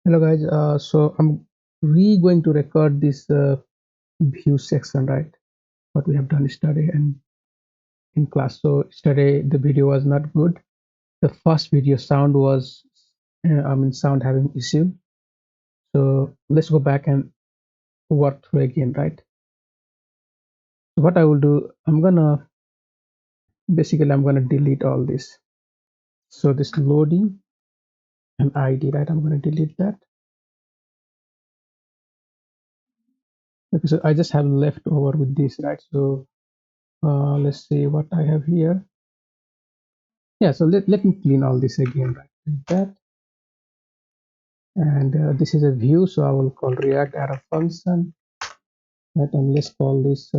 Hello guys, so I'm going to record this view section, right? What we have done yesterday and in class. So yesterday the video was not good. The first video sound was, sound having issue. So let's go back and work through again, right? So what I will do, I'm gonna delete all this. So this loading and ID, right? I'm gonna delete that. Okay, so I just have left over with this, right? So let's see what I have here. Yeah, so let me clean all this again, right? Like that. And this is a view, so I will call react arrow function, right? And let's call this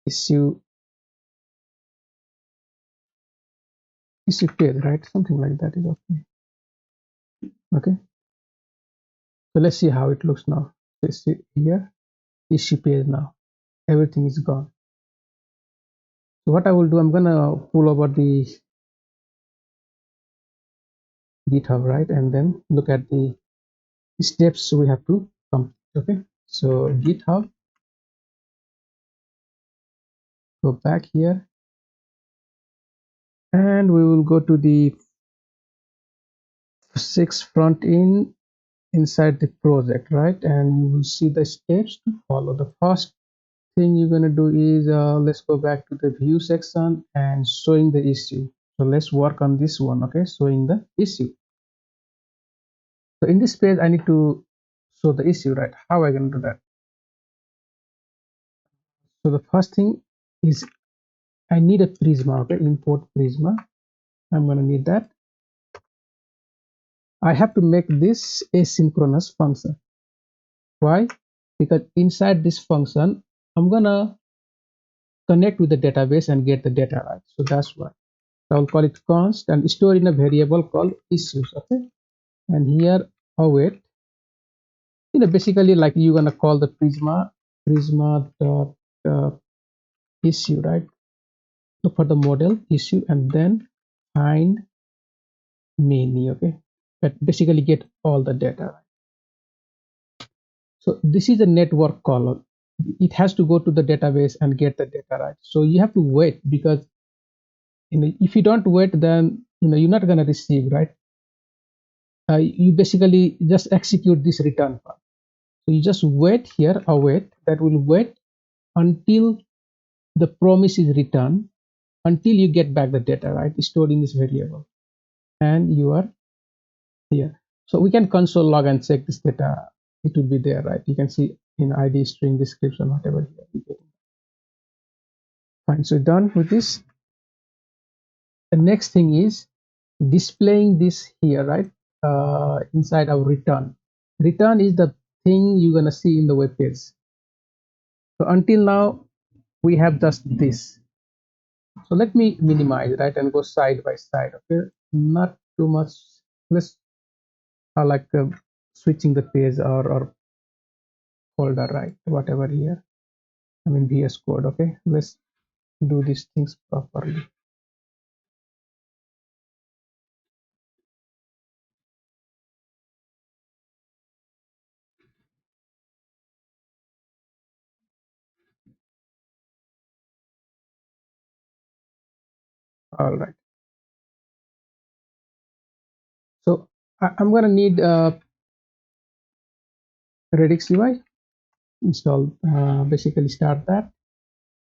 issue issue page, right? Something like that is okay. Okay, so let's see how it looks now. Let's see here, issue page now. Everything is gone. So what I will do, I'm gonna pull over the GitHub, right? And then look at the steps we have to complete. Okay, so GitHub, go back here, and we will go to the 6 front end inside the project, right? And you will see the steps to follow. The first thing you're going to do is let's go back to the view section and showing the issue. So let's work on this one. Okay, showing the issue. So in this page I need to show the issue, right? How am I going to do that? So the first thing is I need a Prisma. Okay, import Prisma. I'm going to need that. I have to make this asynchronous function. Why? Because inside this function I'm gonna connect with the database and get the data, right? So that's why I will call it const and store in a variable called issues. Okay, and here await, basically like you're gonna call the prisma dot uh, issue, right? Look for the model issue and then find many. Okay, that basically get all the data. So this is a network call. It has to go to the database and get the data, right? So you have to wait, because if you don't wait, then you're not going to receive, right? You basically just execute this return part. So you just wait here, await, that will wait until the promise is returned, until you get back the data, right, stored in this variable, and you are here. So we can console log and check this data. It will be there, right? You can see in ID, string, description, whatever here. Fine, so done with this. The next thing is displaying this here, right? Inside our return is the thing you're gonna see in the web page. So until now we have just this. So let me minimize, right, and go side by side. Okay, not too much. Let's like switching the page or folder, right? Whatever here, I mean VS Code. Okay, let's do these things properly. All right. So I'm gonna need Redux UI install. Basically start that,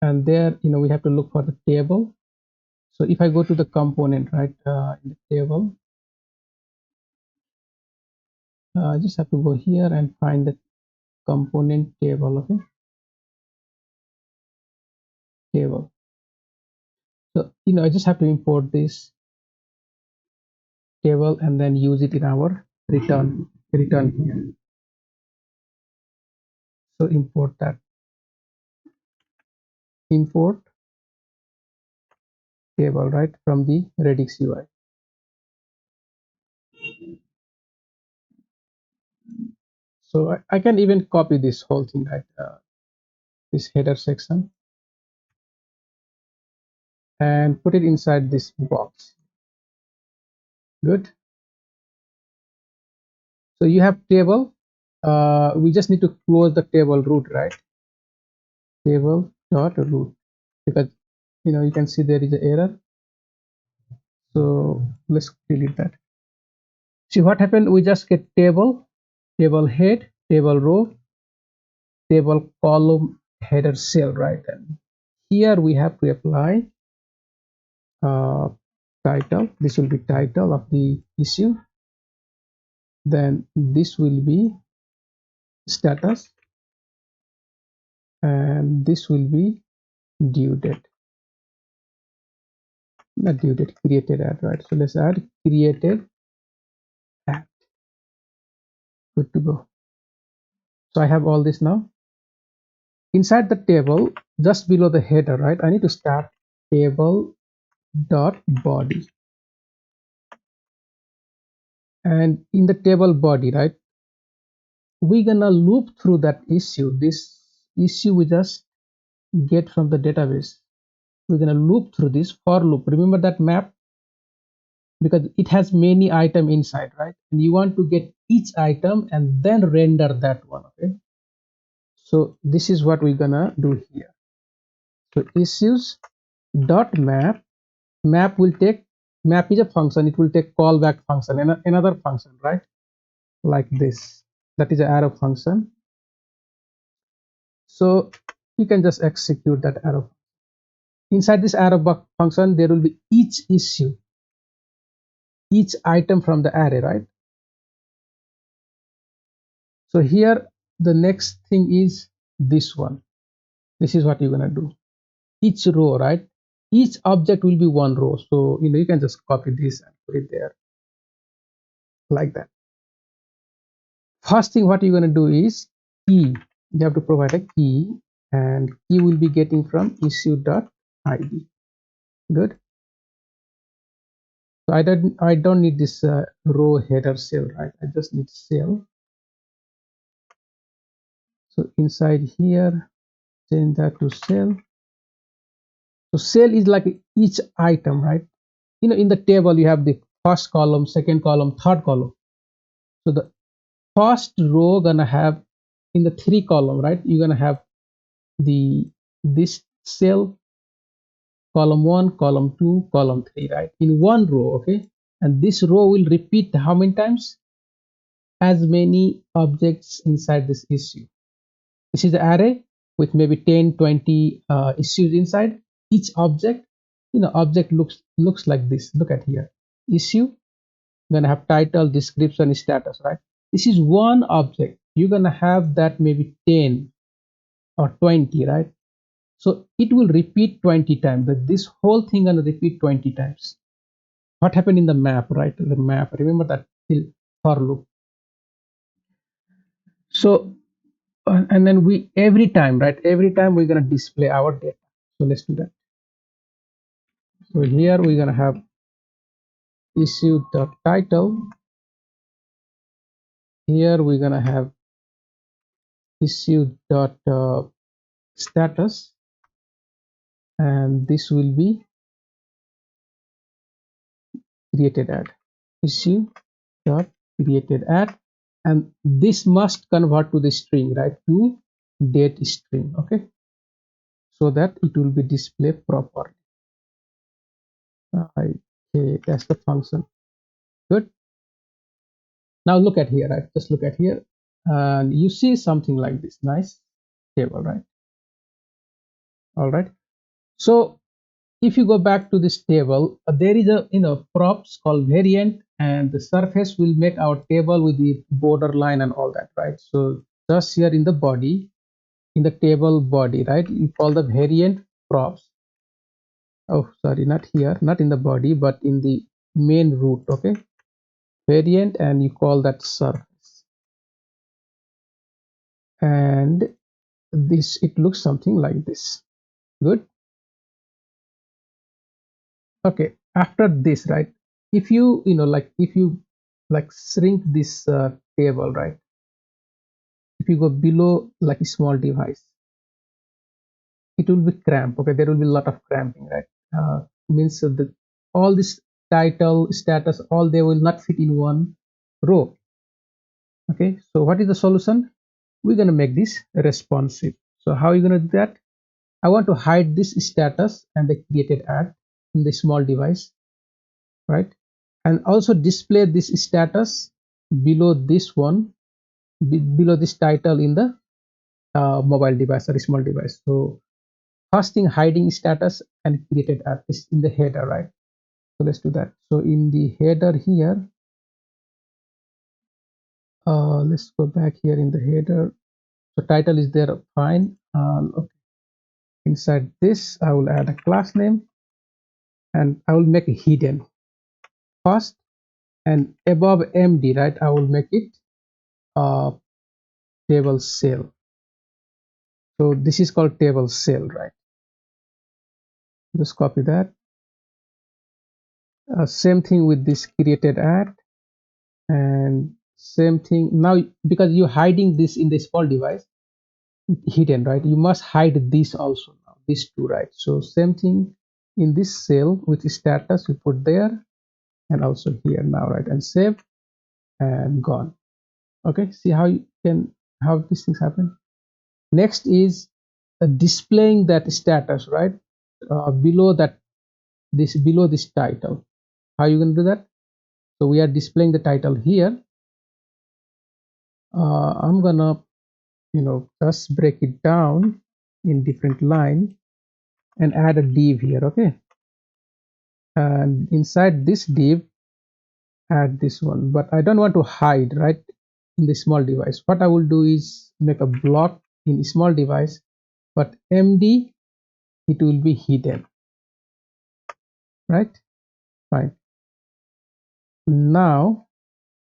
and there we have to look for the table. So if I go to the component, right, in the table, I just have to go here and find the component table. Okay, table. So I just have to import this table and then use it in our return here. So import that, import table, right, from the Redux UI. So I can even copy this whole thing, right, this header section, and put it inside this box. Good. So you have table. We just need to close the table root, right? Table dot root, because you can see there is an error. So let's delete that. See what happened? We just get table, table head, table row, table column, header cell, right? And here we have to apply uh, title. This will be title of the issue. Then this will be status, and this will be due date. Not due date, created at, right? So let's add created at. Good to go. So I have all this now. Inside the table, just below the header, right? I need to start table dot body, and in the table body, right, we're gonna loop through that issue. This issue we just get from the database. We're gonna loop through this for loop. Remember that map, because it has many item inside, right? And you want to get each item and then render that one. Okay, so this is what we're gonna do here. So issues dot map. Map will take, map is a function, it will take callback function and another function, right? Like this. That is an arrow function. So you can just execute that arrow. Inside this arrow function, there will be each issue, each item from the array, right? So here the next thing is this one. This is what you're gonna do. Each row, right? Each object will be one row. So you can just copy this and put it there like that. First thing what you're gonna do is key. You have to provide a key, and key will be getting from issue.id. Good. So I don't need this row header cell, right? I just need cell. So inside here, change that to cell. So cell is like each item, right? In the table you have the first column, second column, third column. So the first row gonna have, in the three column, right? You're gonna have this cell, column 1, column 2, column 3, right? In one row, okay? And this row will repeat how many times? As many objects inside this issue. This is the array with maybe 10, 20 issues inside. Each object, object looks like this. Look at here. Issue, gonna have title, description, status, right? This is one object. You're gonna have that maybe 10 or 20, right? So it will repeat 20 times. But this whole thing gonna repeat 20 times. What happened in the map, right? The map, remember that for loop. So and then we every time, right? Every time we're gonna display our data. So let's do that. So here we're gonna have issue.title. Here we're gonna have issue.status, and this will be created at issue.created at, and this must convert to the string, right? To date string, okay? So that it will be displayed properly. Okay, that's the function. Good. Now look at here, right? Just look at here, and you see something like this nice table, right? All right. So if you go back to this table, there is a props called variant, and the surface will make our table with the border line and all that, right? So just here in the body, in the table body, right, you call the variant props. Oh, sorry, not here, not in the body, but in the main root. Okay, variant, and you call that surface, and this, it looks something like this. Good. Okay, after this, right, if if you like shrink this table, right, if you go below like a small device, it will be cramped. Okay, there will be a lot of cramping, right? Means that all this title, status, all they will not fit in one row. Okay, so what is the solution? We're going to make this responsive. So how are you going to do that? I want to hide this status and the created ad in the small device, right? And also display this status below this one, below this title in the mobile device or small device. So first thing, hiding status and created ad is in the header, right? So let's do that. So in the header here, let's go back here in the header. So title is there, fine. Okay. Inside this, I will add a class name and I will make it hidden first, and above MD, right? I will make it table cell. So this is called table cell, right? Just copy that. Same thing with this created ad, and same thing now, because you're hiding this in the small device, hidden, right? You must hide this also now, these two, right? So same thing in this cell with status, we put there and also here now, right? And save and gone. Okay, see how you can, how these things happen. Next is displaying that status, right? Below that, this below this title. How are you going to do that? So we are displaying the title here. I'm gonna, just break it down in different line and add a div here. Okay, and inside this div, add this one, but I don't want to hide, right, in the small device. What I will do is make a block in small device, but MD, it will be hidden, right? Fine. Now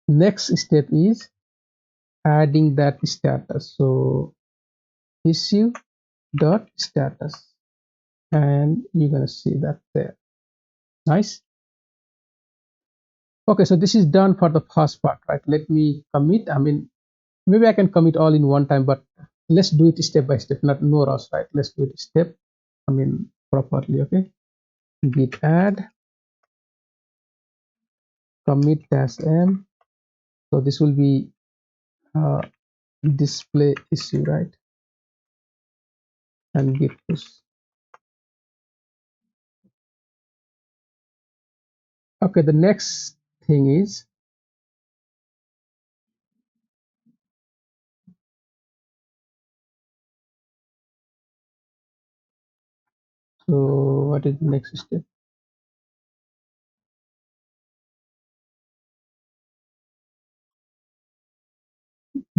next step is adding that status. So issue dot status, and you're gonna see that there. Nice. Okay, so this is done for the first part, right? Let me commit. I mean, maybe I can commit all in one time, but let's do it step by step, not no rush, right? Let's do it step, I mean, properly. Okay, git add commit dash m. So this will be uh, display issue, right? And git push. Okay, the next thing is, so what is the next step?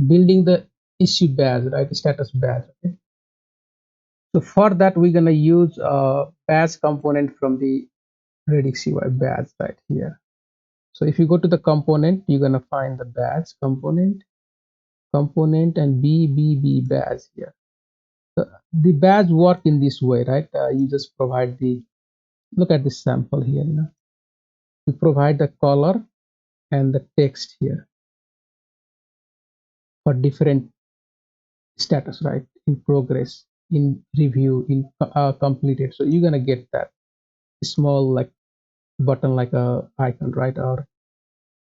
Building the issue badge, right? Status badge. Okay. So for that, we're gonna use a badge component from the Redux UI badge right here. So if you go to the component, you're gonna find the badge component and BBB badge here. So the badge work in this way, right? You just provide the, look at this sample here. You provide the color and the text here for different status, right? In progress, in review, in completed. So you're gonna get that small like button, like a icon, right? Or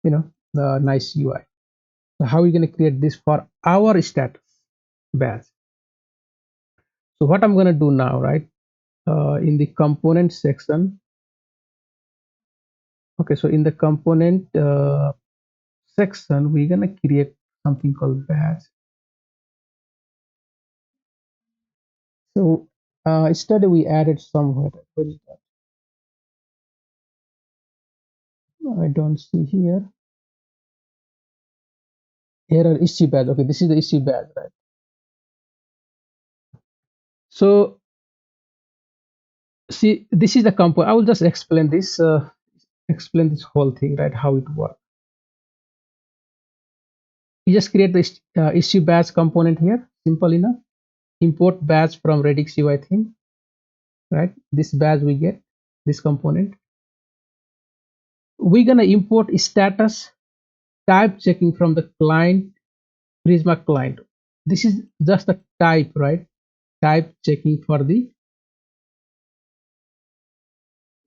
the nice UI. So how are we gonna create this for our status badge? So what I'm gonna do now, right? In the component section. Okay, so in the component section, we're gonna create something called badge. So yesterday we added somewhere. Where is that? I don't see here. Error issue badge. Okay, this is the issue badge, right? So see, this is the component. I will just explain this. Explain this whole thing, right? How it works. You just create the issue badge component here. Simple enough. Import badge from Redux UI theme, right? This badge we get this component. We're gonna import status type checking from the client, Prisma client. This is just a type, right? Type checking for the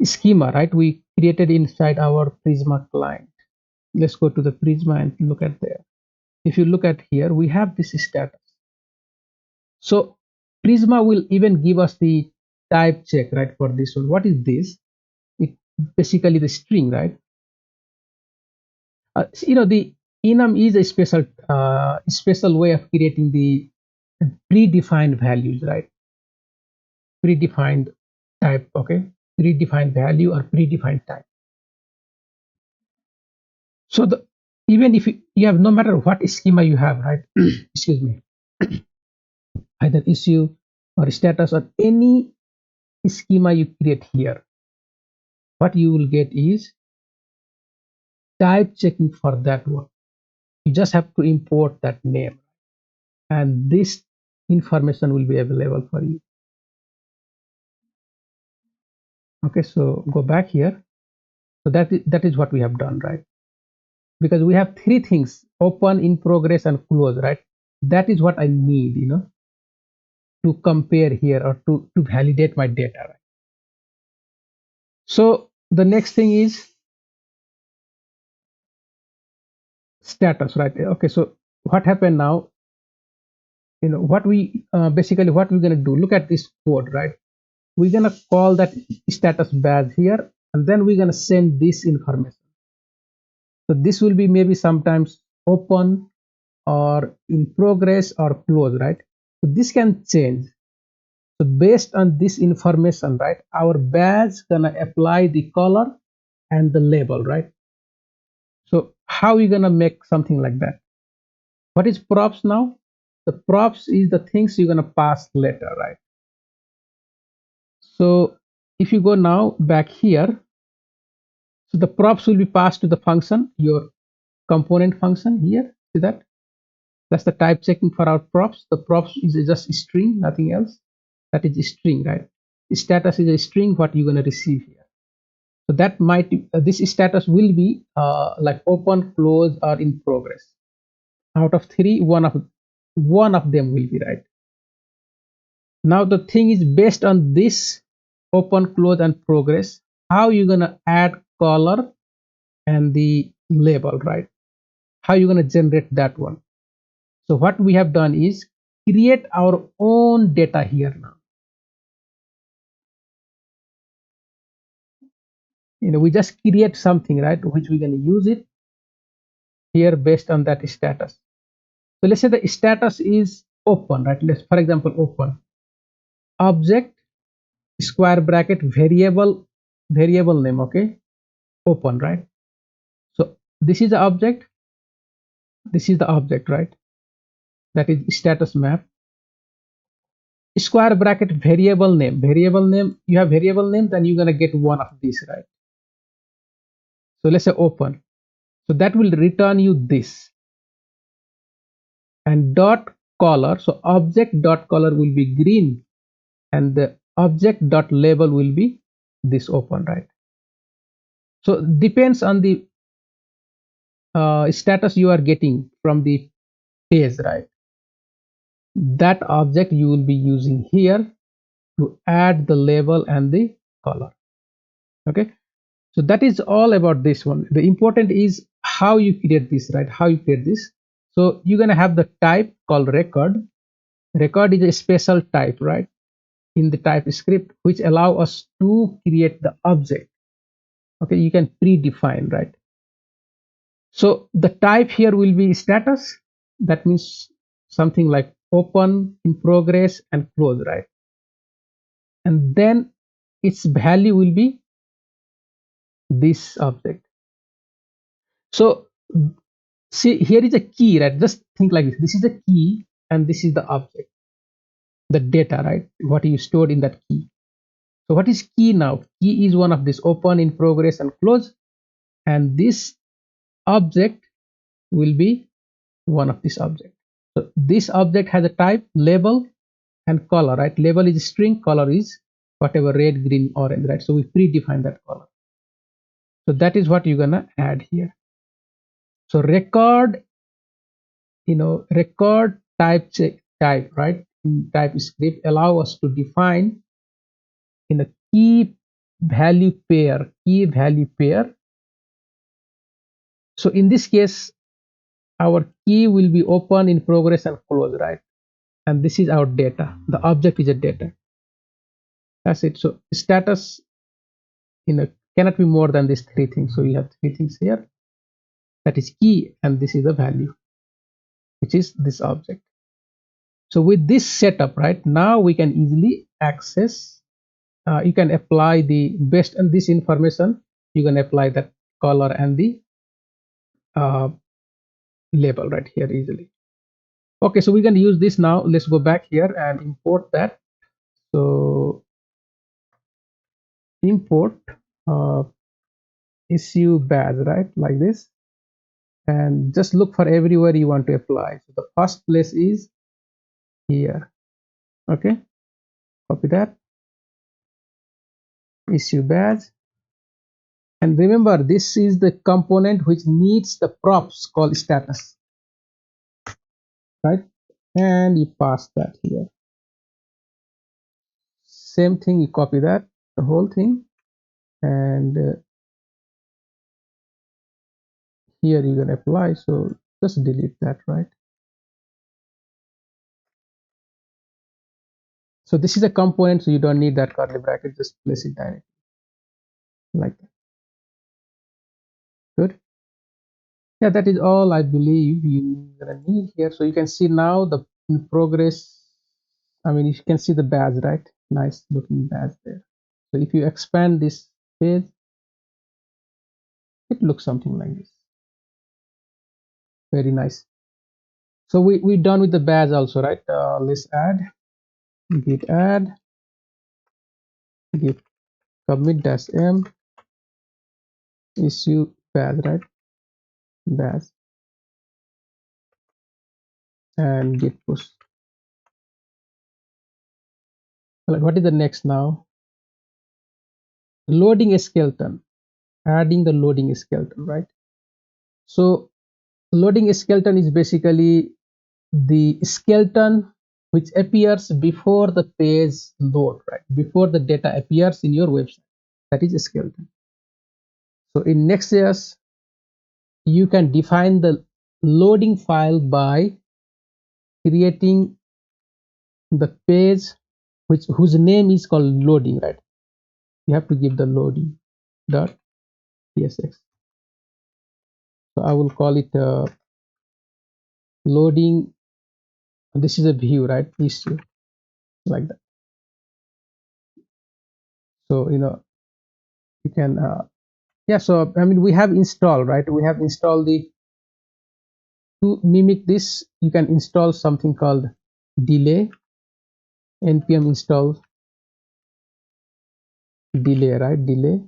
schema, right? We created inside our Prisma client. Let's go to the Prisma and look at there. if you look at here, we have this status. So Prisma will even give us the type check, right, for this one. What is this? It basically the string, right? The enum is a special way of creating the predefined values, right? Predefined type, okay? Predefined value or predefined type. So even if you have, no matter what schema you have, right? Excuse me, either issue or status or any schema you create here, what you will get is type checking for that one. You just have to import that name, and this information will be available for you. Okay, so go back here. So that is what we have done, right? Because we have three things: open, in progress, and close, right? That is what I need, to compare here or to validate my data, right? So the next thing is status, right? Okay, so what happened now? What we basically what we're gonna do? Look at this code, right? We're gonna call that status badge here, and then we're gonna send this information. So this will be maybe sometimes open or in progress or close, right? So this can change. So based on this information, right, our badge gonna apply the color and the label, right? So how are we gonna make something like that? What is props now? The props is the things you're gonna pass later, right? So if you go now back here, so the props will be passed to the function, your component function here. See that? That's the type checking for our props. The props is just a string, nothing else. That is a string, right? Status is a string, what you're gonna receive here. So that might this status will be like open, close, or in progress. Out of three, one of them will be right. Now the thing is, based on this open, close, and progress, how you gonna add color and the label, right? How you gonna generate that one? So what we have done is create our own data here now. We just create something, right, which we're gonna use it here based on that status. So let's say the status is open, right? Let's, for example, open object square bracket variable name, okay, open, right? So this is the object, right? That is status map. Square bracket variable name, you have variable name, then you're gonna get one of these, right? So let's say open, so that will return you this. And dot color, so object dot color will be green, and the object dot label will be this open, right? So depends on the status you are getting from the page, right? That object you will be using here to add the label and the color. Okay, so that is all about this one. The important is how you create this, right? How you create this. So you're gonna have the type called record. Record is a special type, right, in the type script, which allow us to create the object. Okay, you can predefine, right? So the type here will be status. That means something like open, in progress, and close, right? And then its value will be this object. So see, here is a key, right? Just think like this. This is the key, and this is the object, the data, right? What you stored in that key. So what is key now? Key is one of this open, in progress, and close, and this object will be one of this object. So this object has a type, label, and color, right? Label is string, color is whatever, red, green, orange, right? So we predefine that color. So that is what you're gonna add here. So record, record type, right? In TypeScript allow us to define in a key value pair. So in this case, our key will be open, in progress, and close, right? And this is our data. The object is a data. That's it. So status, cannot be more than these three things. So you have three things here. That is key, and this is the value, which is this object. So with this setup, right, now we can easily access. You can apply the based on this information. You can apply that color and the uh, label right here easily. Okay, so we can use this now. Let's go back here and import that. So import uh, issue badge, right, like this, and just look for everywhere you want to apply. So the first place is here. Okay, copy that, issue badge, and remember this is the component which needs the props called status, right? And you pass that here. Same thing, you copy that, the whole thing, and here you can apply. So just delete that, right? So this is a component, so you don't need that curly bracket, just place it directly like that. Good. Yeah, that is all I believe you're gonna need here. So you can see now the in progress. I mean, you can see the badge, right? Nice looking badge there. So if you expand this page, it looks something like this. Very nice. So we done with the badge also, right? Let's add git add git commit dash m issue badge, right? Badge and git push. What is the next now? Loading a skeleton, adding the loading skeleton, right? So loading a skeleton is basically the skeleton which appears before the page load, right? Before the data appears in your website. That is a skeleton. So in Next.js, you can define the loading file by creating the page whose name is called loading, right? You have to give the loading dot tsx. So I will call it loading. This is a view, right? Issue like that. So you can yeah. So I mean, we have installed, right? We have installed the to mimic this. You can install something called delay, npm install delay, right? Delay,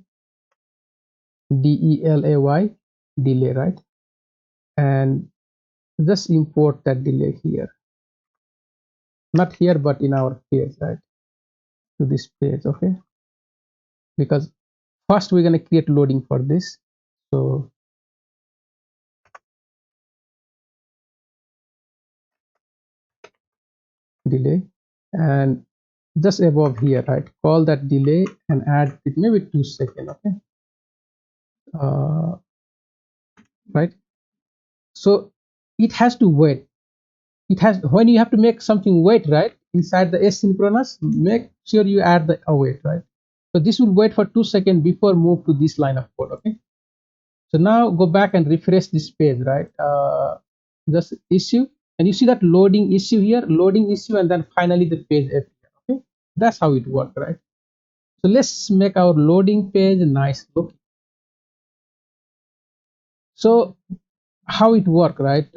delay, delay, right? And just import that delay here, not here but in our page, right? To this page. Okay, because first we're going to create loading for this. So delay, and just above here, right, call that delay and add it maybe 2 seconds. Okay, right? So it has to wait. It has, when you have to make something wait, right, inside the asynchronous, make sure you add the await, right? So this will wait for 2 seconds before move to this line of code. Okay, so now go back and refresh this page, right? Just issue, and you see that loading issue here, loading issue, and then finally the page appear. Okay, that's how it works, right? So let's make our loading page nice look. So how it work, right?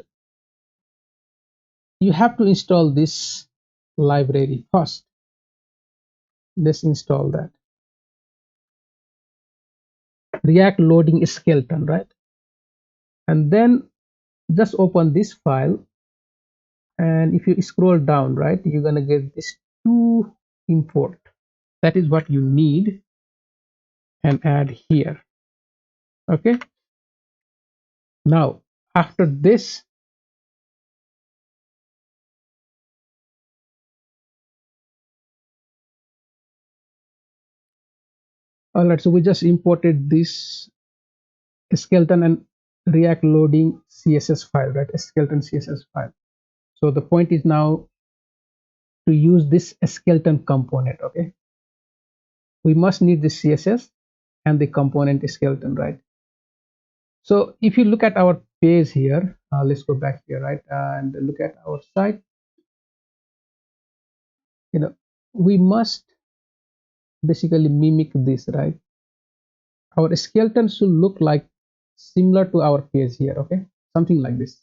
You have to install this library first. Let's install that React loading skeleton, right? And then just open this file, and if you scroll down, right, you're gonna get this to import. That is what you need, and add here. Okay, now after this, all right, so we just imported this skeleton, and React loading CSS file, right? A skeleton CSS file. So the point is now to use this skeleton component. Okay, we must need the CSS and the component skeleton, right? So if you look at our page here, let's go back here, right, and look at our site. You know, we must basically mimic this, right? Our skeleton should look like similar to our page here. Okay, something like this.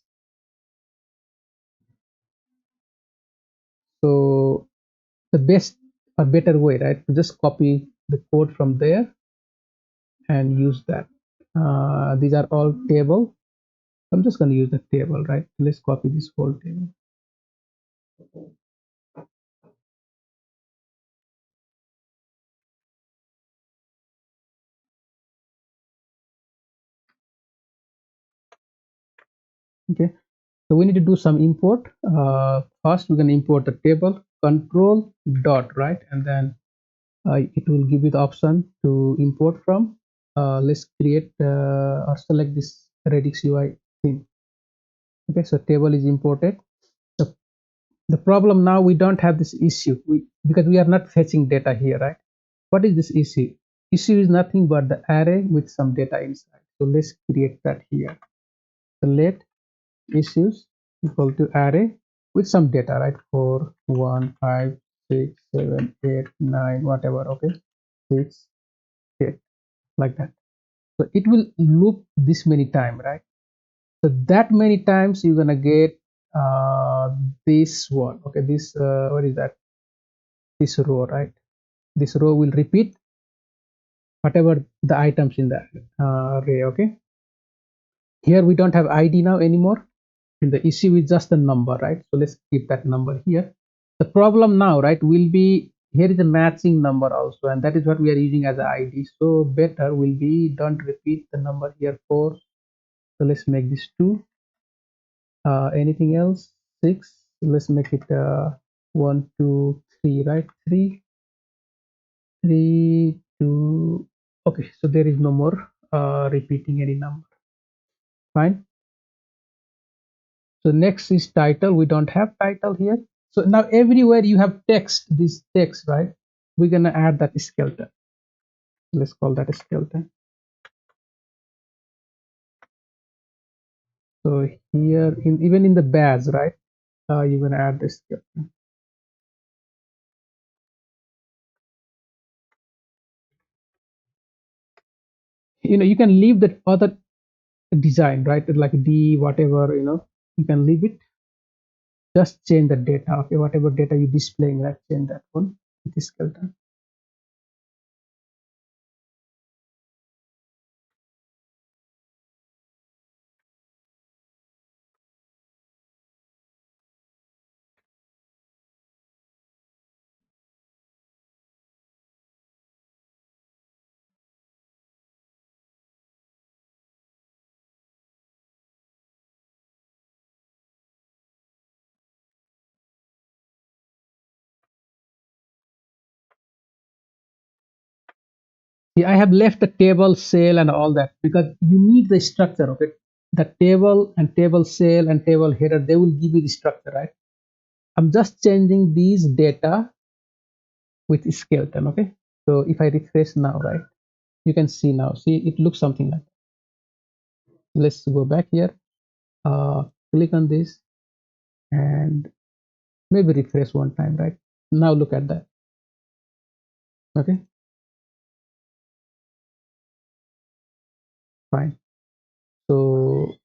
So the best or better way, right, to just copy the code from there and use that. These are all table. I'm just going to use the table, right? Let's copy this whole table. Okay, so we need to do some import. First we're going to import the table control dot, right, and then it will give you the option to import from. Let's create or select this Redux UI theme. Okay, so table is imported. the, the problem now, we don't have this issue because we are not fetching data here, right? What is this issue is nothing but the array with some data inside. So let's create that here. So let issues equal to array with some data, right? 4 1 5 6 7 8 9 whatever. Okay, 6 8, like that. So it will loop this many time, right? So that many times you're gonna get this one. Okay, this what is that? This row, right? This row will repeat whatever the items in the array. Okay, here we don't have ID now anymore, and the issue is just the number, right? So let's keep that number here. The problem now, right, will be here is a matching number also, and that is what we are using as a ID. So better will be don't repeat the number here 4. So let's make this 2. Anything else? 6. Let's make it 1 2 3, right? 3 3 2. Okay, so there is no more repeating any number. Fine. So next is title. We don't have title here. So now everywhere you have text, this text, right? We're gonna add that skeleton. Let's call that a skeleton. So here, even in the badge, right? You're gonna add the skeleton. You can leave the other design, right? Like D, whatever, you can leave it. Just change the data. Okay, whatever data you're displaying, right? Change that one with the skeleton. See, I have left the table, cell, and all that because you need the structure. Okay, the table and table cell and table header, they will give you the structure, right? I'm just changing these data with skeleton. Okay, so if I refresh now, right, you can see now. See, it looks something like that. Let's go back here. Click on this and maybe refresh one time, right? Now look at that. Okay, fine. So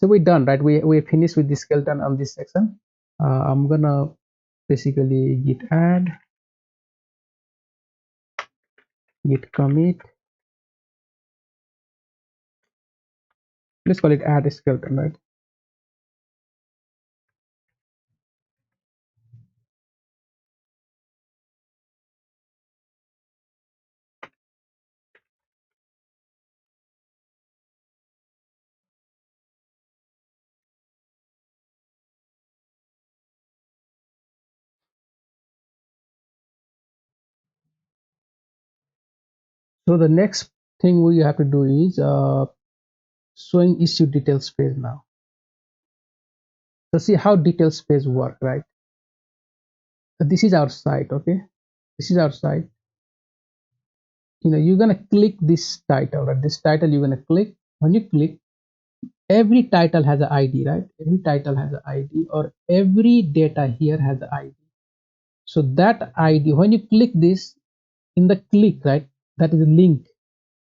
we're done, right? We finished with the skeleton on this section. I'm gonna basically git add, git commit. Let's call it add skeleton, right? So the next thing we have to do is showing issue details page now. So see how details page work, right? So this is our site, okay? This is our site. You're gonna click this title, right? This title you're gonna click. When you click, every title has an ID, right? Every title has an ID, or every data here has an ID. So that ID, when you click this, in the click, right? That is a link.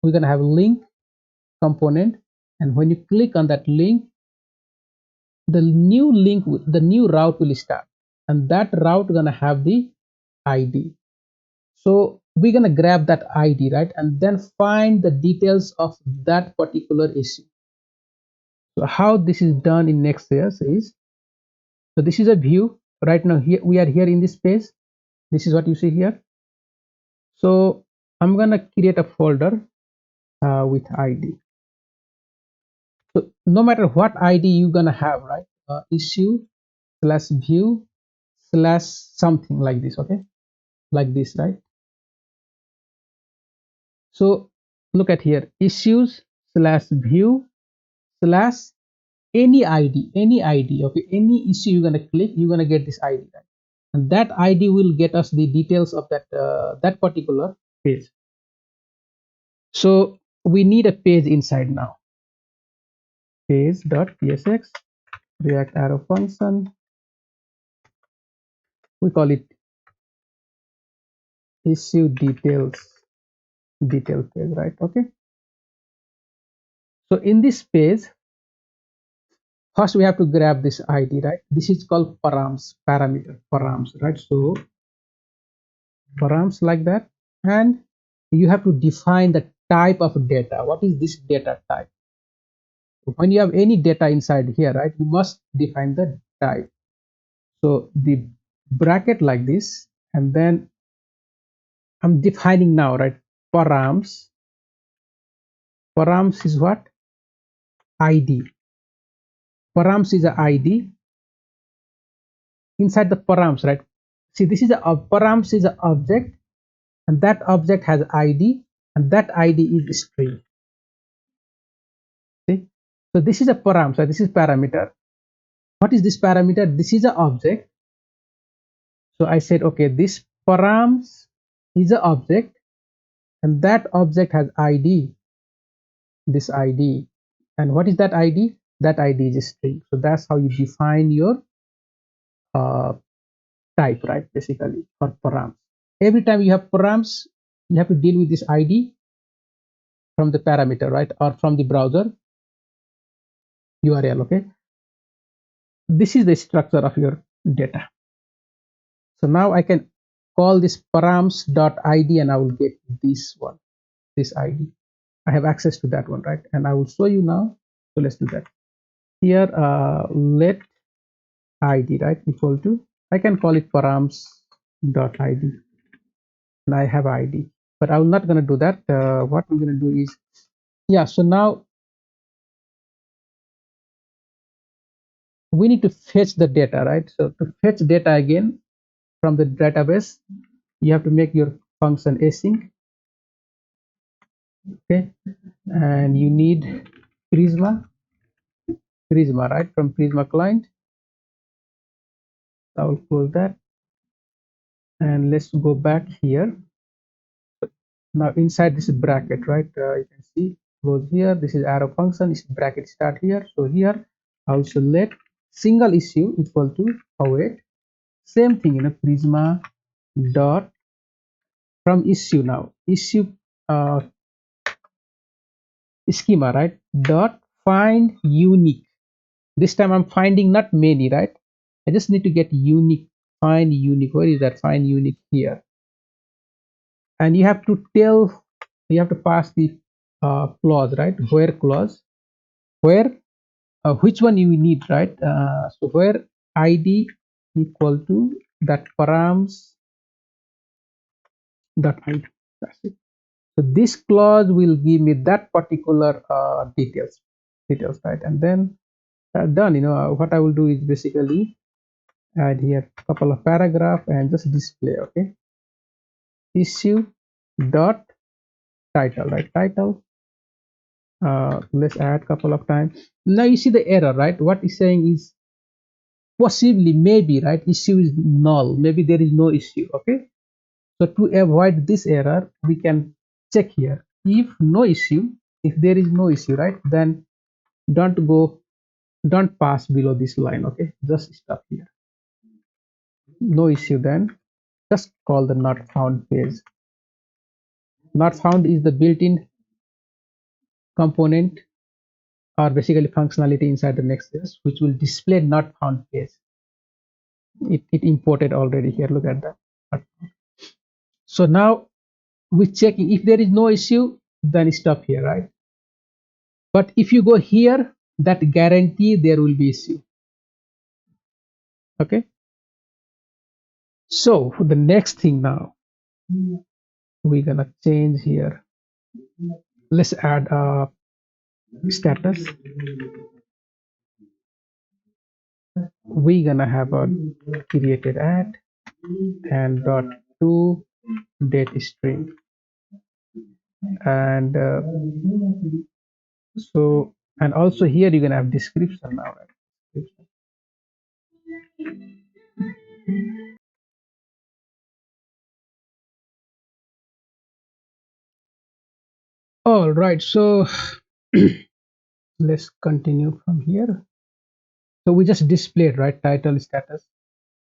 We're gonna have a link component, and when you click on that link, the new route will start, and that route gonna have the ID. So we're gonna grab that ID, right, and then find the details of that particular issue. So how this is done in Next.js is, so this is a view right now. Here we are here in this page. This is what you see here. So I'm gonna create a folder with ID. So no matter what ID you're gonna have, right, issue slash view slash something like this, okay, like this, right? So look at here, issues slash view slash any ID, okay, any issue you're gonna click, you're gonna get this ID, right? And that ID will get us the details of that particular page. So we need a page inside now. Page.tsx, React arrow function, we call it issue detail page, right? Okay. So in this page, first we have to grab this ID, right? This is called params, right? So params like that, and you have to define the type of data. What is this data type? When you have any data inside here, right, you must define the type. So the bracket like this, and then I'm defining now, right? Params is what? ID. Params is a ID inside the params, right? See, this is a params is an object, and that object has ID, and that ID is string. See, so this is a param, so this is parameter. What is this parameter? This is an object. So I said, okay, this params is an object, and that object has ID, this ID. And what is that ID? That ID is a string. So that's how you define your uh, type, right? Basically, for params. Every time you have params, you have to deal with this ID from the parameter, right? Or from the browser URL, okay? This is the structure of your data. So now I can call this params.id, and I will get this one, this ID. I have access to that one, right? And I will show you now. So let's do that. Here, let ID, right, equal to, I can call it params.id, and I have ID. But I'm not going to do that. What I'm going to do is, yeah, so now we need to fetch the data, right? So to fetch data again from the database, you have to make your function async, okay? And you need Prisma, right, from Prisma client. I will close that, and let's go back here. Now inside this bracket, right, you can see close here. This is arrow function, this bracket start here. So here I will select single issue equal to await. Same thing, Prisma dot from issue, now issue uh, schema, right, dot find unique. This time I'm finding not many, right? I just need to get unique. Find unique. Where is that? Find unique here. And you have to pass the clause, right? Where clause, where which one you need, right? So where ID equal to that params dot ID. That's it. So this clause will give me that particular details, right? And then done. What I will do is basically add here a couple of paragraph and just display, okay? Issue dot title, right? Title. Let's add couple of times. Now you see the error, right? What it's saying is possibly, maybe, right? Issue is null. Maybe there is no issue. Okay. So to avoid this error, we can check here. If no issue, if there is no issue, right? Then don't go, don't pass below this line. Okay. Just stop here. No issue. Then just call the not found page. Not found is the built-in component or basically functionality inside the Next.js, which will display not found page. It imported already here. Look at that. So now we're checking if there is no issue, then stop here, right? But if you go here, that guarantee there will be issue. Okay. So for the next thing now, we're gonna change here. Let's add a status. We're gonna have a created add and dot to date string, and so, and also here you're gonna have description now, right? All right, so let's continue from here. So we just displayed, right, title, status,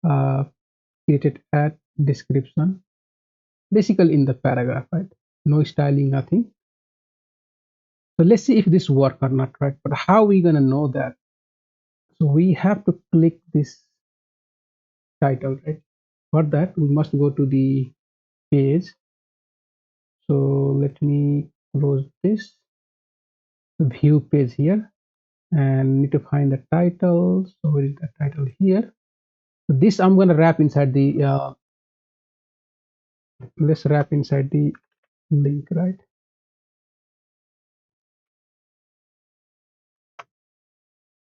uh, created add, description, basically in the paragraph, right? No styling, nothing. So let's see if this work or not, right? But how we gonna know that? So we have to click this title, right? For that, we must go to the page. So let me close this view page here and need to find the title. So where is the title here? So this I'm going to wrap inside the let's wrap inside the link, right?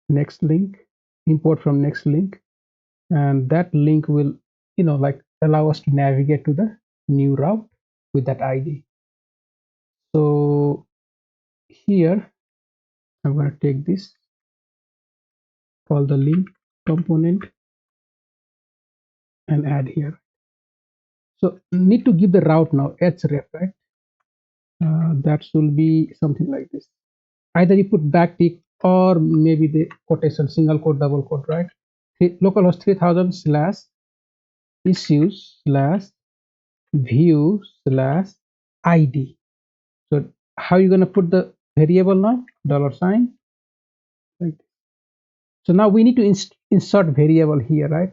Next link, import from next link, and that link will, like allow us to navigate to the new route with that ID. So here I'm going to take this, call the link component, and add here. So need to give the route now href, right? That should be something like this. Either you put backtick or maybe the quotation, single quote, double quote, right? Localhost 3000 slash issues slash view slash ID. So how you gonna put the variable now? Dollar sign. Right. So now we need to insert variable here, right?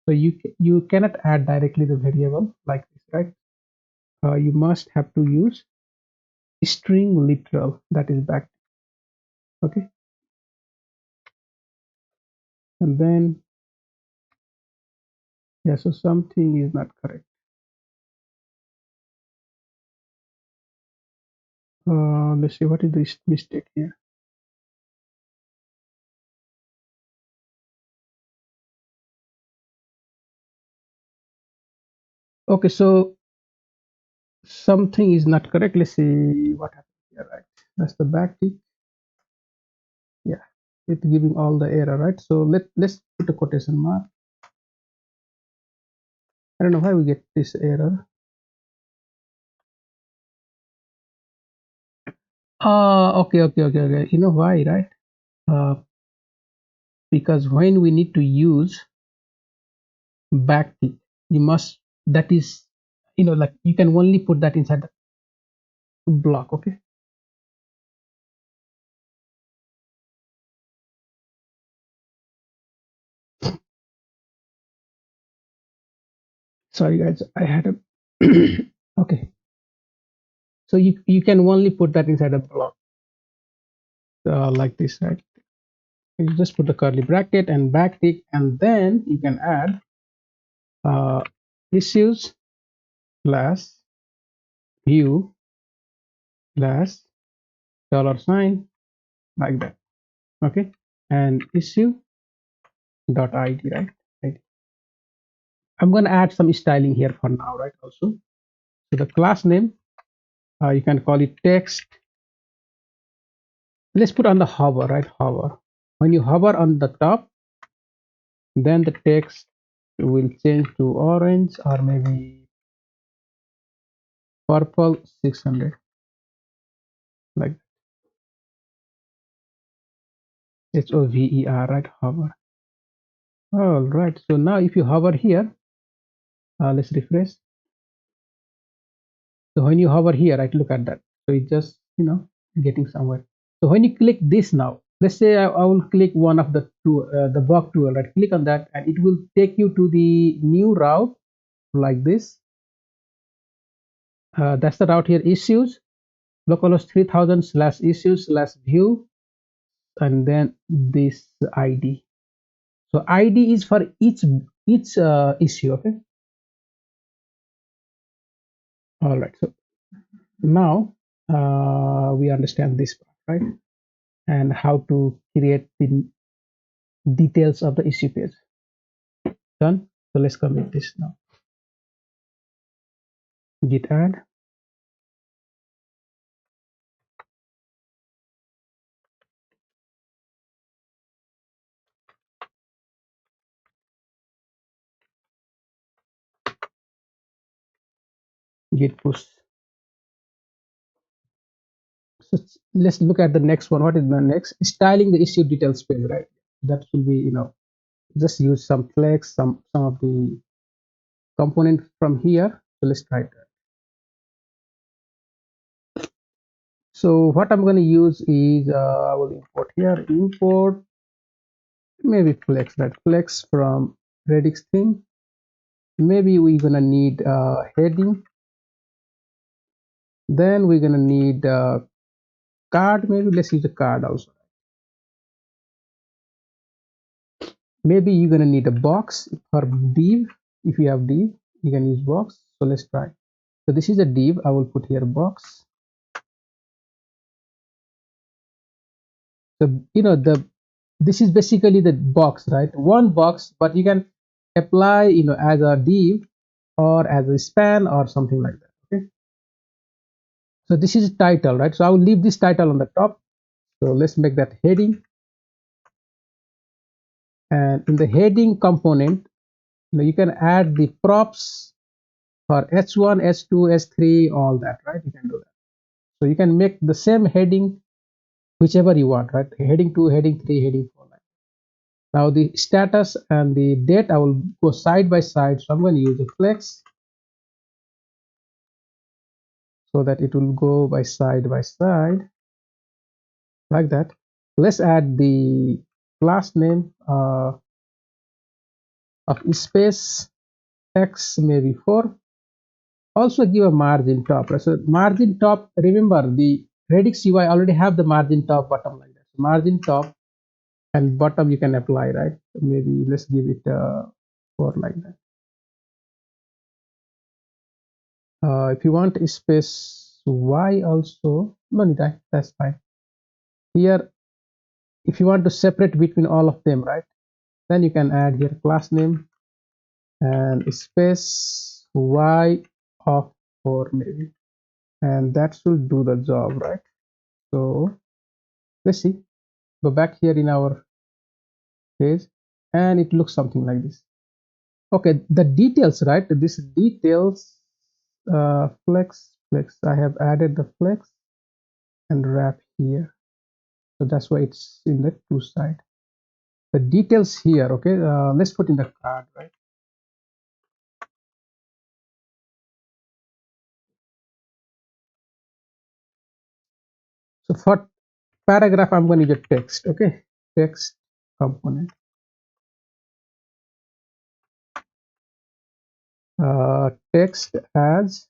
So you cannot add directly the variable like this, right? You must have to use string literal, that is back. Okay, and then yeah, so something is not correct. Let's see what is this mistake here. Okay, so something is not correct. Let's see what happened here, right? That's the backtick. Yeah, it's giving all the error, right? So let's put a quotation mark. I don't know why we get this error. Okay. You know why, right? Uh, because when we need to use backtick, you must, that is, like you can only put that inside the block. Okay. Sorry guys, I had a okay. So you can only put that inside a block like this, right? You just put the curly bracket and backtick, and then you can add issues slash view slash dollar sign like that. Okay, and issue dot id, right? I'm going to add some styling here for now, right? Also, so the class name You can call it text. Let's put on the hover, right? Hover. When you hover on the top, then the text will change to orange or maybe purple 600, like HOVER, right? Hover. All right. So now if you hover here, let's refresh. So when you hover here, right, look at that. So it's just, getting somewhere. So when you click this now, let's say I will click one of the two, the box tool, right? Click on that and it will take you to the new route like this. That's the route here, issues, localhost 3000 slash issues slash view, and then this ID. So ID is for each issue, okay? All right. So now we understand this part, right? And how to create the details of the issue page. Done. So let's commit this now. Git add, git push. So let's look at the next one. What is the next? Styling the issue details page, right? That will be, just use some flex, some of the component from here. So let's try that. So what I'm going to use is I will import here, import maybe flex, that flex from Redux theme. Maybe we're going to need heading. Then we're going to need card. Maybe let's use a card also. Maybe you're going to need a box for div. If you have div, you can use box. So let's try. So this is a div. I will put here box. So this is basically the box, right? One box, but you can apply as a div or as a span or something like that. Okay. So this is title, right? So I will leave this title on the top. So let's make that heading. And in the heading component, you can add the props for h1, h2, h3, all that, right? You can do that. So you can make the same heading whichever you want, right? Heading 2, heading 3, heading 4. Now the status and the date, I will go side by side. So I'm going to use a flex so that it will go by side like that. Let's add the class name of space x, maybe 4. Also give a margin top. So margin top, remember the Redux UI already have the margin top bottom like that. So margin top and bottom you can apply, right? Maybe let's give it 4 like that. If you want space y also, no need, that's fine. Here, if you want to separate between all of them, right, then you can add here class name and space y of 4 maybe, and that should do the job, right? So let's see, go back here in our page and it looks something like this. Okay, the details, right? This details, flex, I have added the flex and wrap here. So that's why it's in the two side. The details here, okay, let's put in the card, right? So for paragraph, I'm going to get text, okay? Text component. Text as,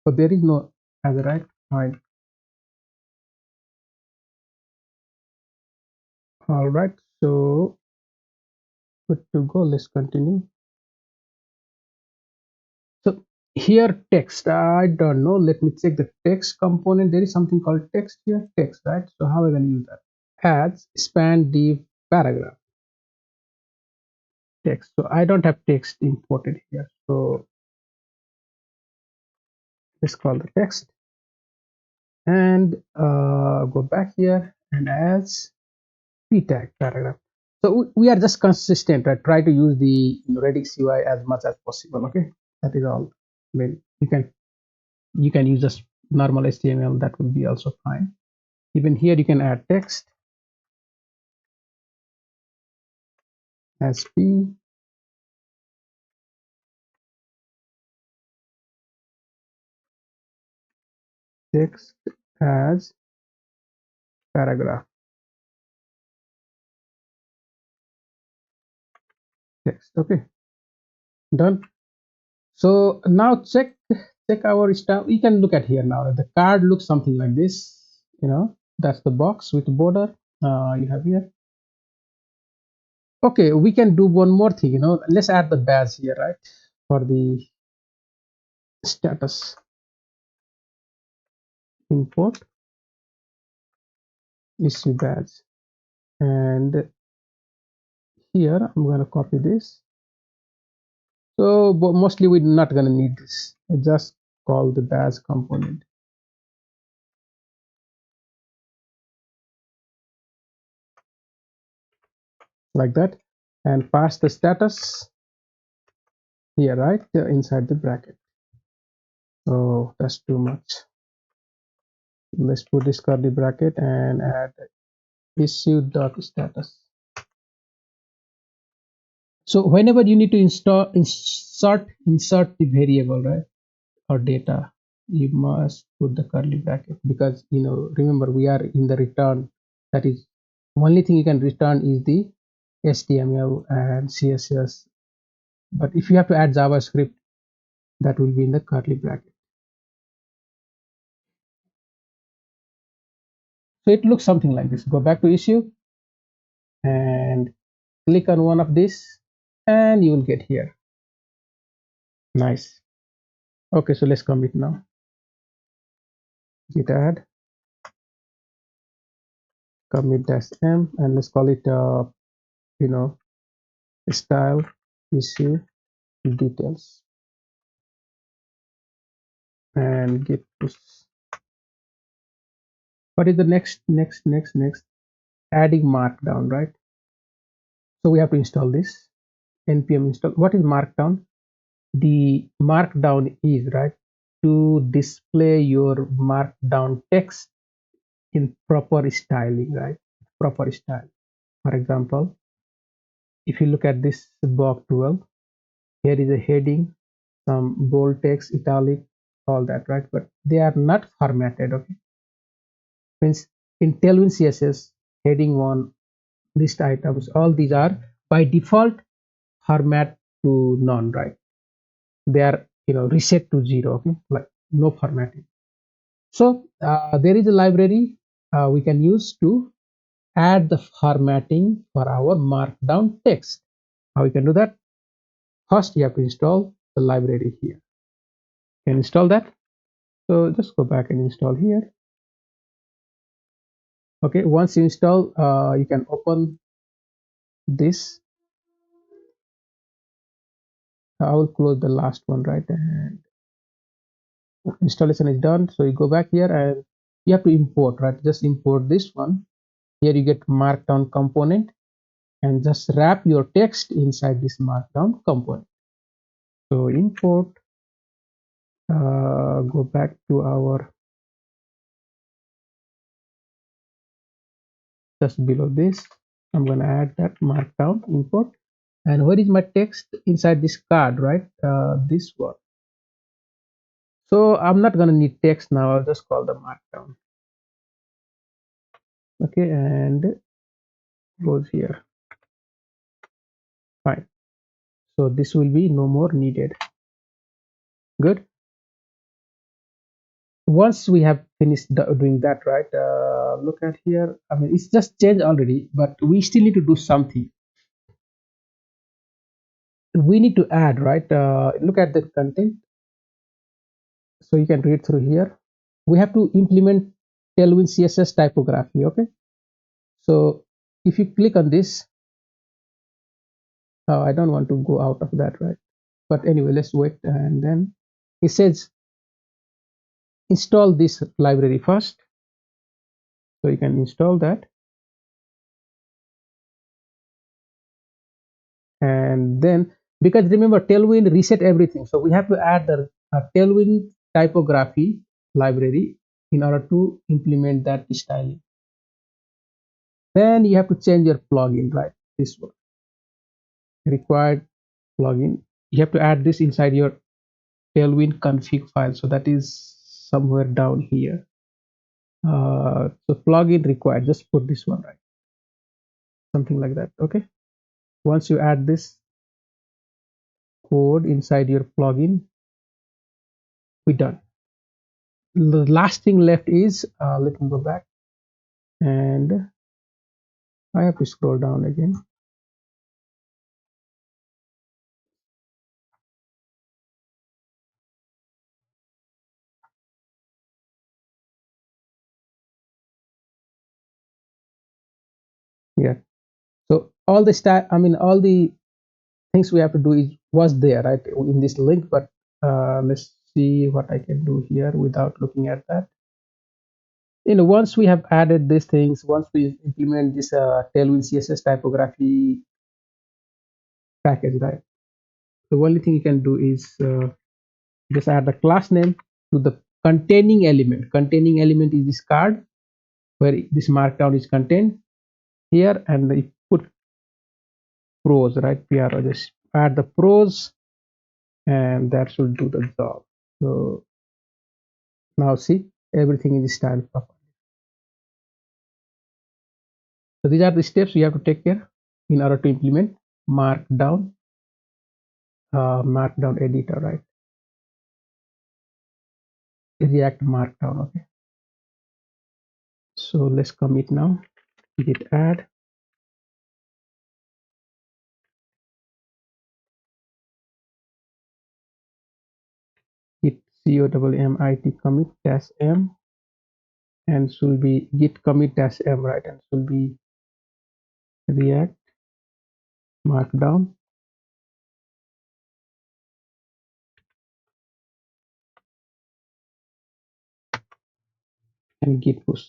so there is no as, right? Fine. All right, so good to go. Let's continue. So here text, I don't know. Let me check the text component. There is something called text here, text, right? So how are we going to use that? As span div paragraph text. So I don't have text imported here. So let's call the text. and go back here and as p tag paragraph. So we are just consistent, right? Try to use the Redux UI as much as possible. Okay, that is all. I mean, you can use just normal HTML. That will be also fine. Even here, you can add text as p text as paragraph text. Okay, done. So now check our style. You can look at here now. The card looks something like this. That's the box with the border. You have here. Okay, we can do one more thing. Let's add the badge here, right? For the status, import issue badge, and here I'm going to copy this. So but mostly we're not going to need this. I just call the badge component like that, and pass the status here, right, inside the bracket. Oh, that's too much. Let's put this curly bracket and add issue dot status. So whenever you need to insert the variable, right, or data, you must put the curly bracket, because remember, we are in the return. That is only thing you can return is the HTML and CSS. But if you have to add JavaScript, that will be in the curly bracket. So it looks something like this. Go back to issue and click on one of these, and you will get here. Nice. Okay, so let's commit now. Git add commit dash m, and let's call it you know style issue details, and git push. What is the next? Adding markdown, right? So we have to install this npm install. What is markdown? The markdown is, right, to display your markdown text in proper styling, right? Proper style. For example, if you look at this box 12, here is a heading, some bold text, italic, all that, right? But they are not formatted. Okay, means in Tailwind CSS, heading 1, list items, all these are by default format to none, right? They are reset to 0. Okay, like no formatting. So there is a library we can use to add the formatting for our markdown text. How we can do that? First, you have to install the library here. You can install that. So just go back and install here. Okay, once you install, you can open this. I will close the last one, right? And installation is done. So you go back here and you have to import, right? Just import this one. Here you get markdown component, and just wrap your text inside this markdown component. So import, go back to our, just below this, I'm going to add that markdown import. And where is my text? Inside this card, right? This one. So I'm not going to need text now. I'll just call the markdown. Okay, and close here. Fine. So this will be no more needed. Good. Once we have finished doing that, right, look at here. I mean, it's just changed already, but we still need to do something. We need to add, right, look at the content, so you can read through here. We have to implement Tailwind CSS typography. Okay, so if you click on this, I don't want to go out of that, right? But anyway, let's wait. And then it says install this library first. So you can install that, and then, because remember Tailwind reset everything, so we have to add the Tailwind typography library in order to implement that styling. Then you have to change your plugin, right? This one, required plugin. You have to add this inside your Tailwind config file. So that is somewhere down here. So plugin required, just put this one, right? Something like that. Okay. Once you add this code inside your plugin, we're done. The last thing left is, let me go back, and I have to scroll down again. Yeah. So all the all the things we have to do is was there, right, in this link. But let's see what I can do here without looking at that. Once we have added these things, once we implement this Tailwind CSS typography package, right, the only thing you can do is just add the class name to the containing element. Containing element is this card where this markdown is contained here, and you put pros, right? PRO, just add the pros, and that should do the job. So now see, everything is styled properly. So these are the steps you have to take care in order to implement markdown editor, right? React markdown. Okay. So let's commit now. Git add, git commit commit dash m, and should be git commit dash m, right? And should be React markdown, and git push.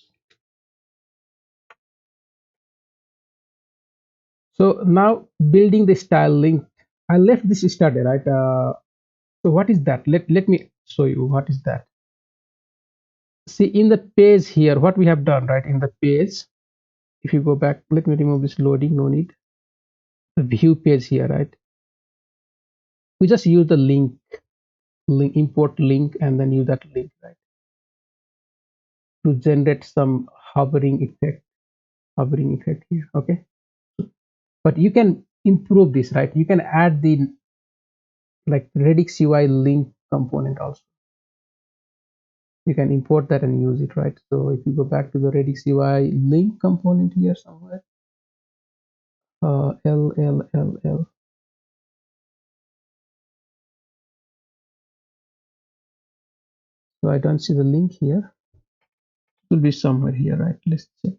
So now building the style link. I left this started, right? So what is that? Let me show you what is that. See, in the page here, what we have done, right? In the page, if you go back, let me remove this loading, no need. The view page here, right? We just use the link import link, and then use that link, right, to generate some hovering effect here. Okay. But you can improve this, right? You can add the like Redux UI link component also. You can import that and use it, right? So if you go back to the Redux UI link component here somewhere, LLLL. So I don't see the link here. It will be somewhere here, right? Let's check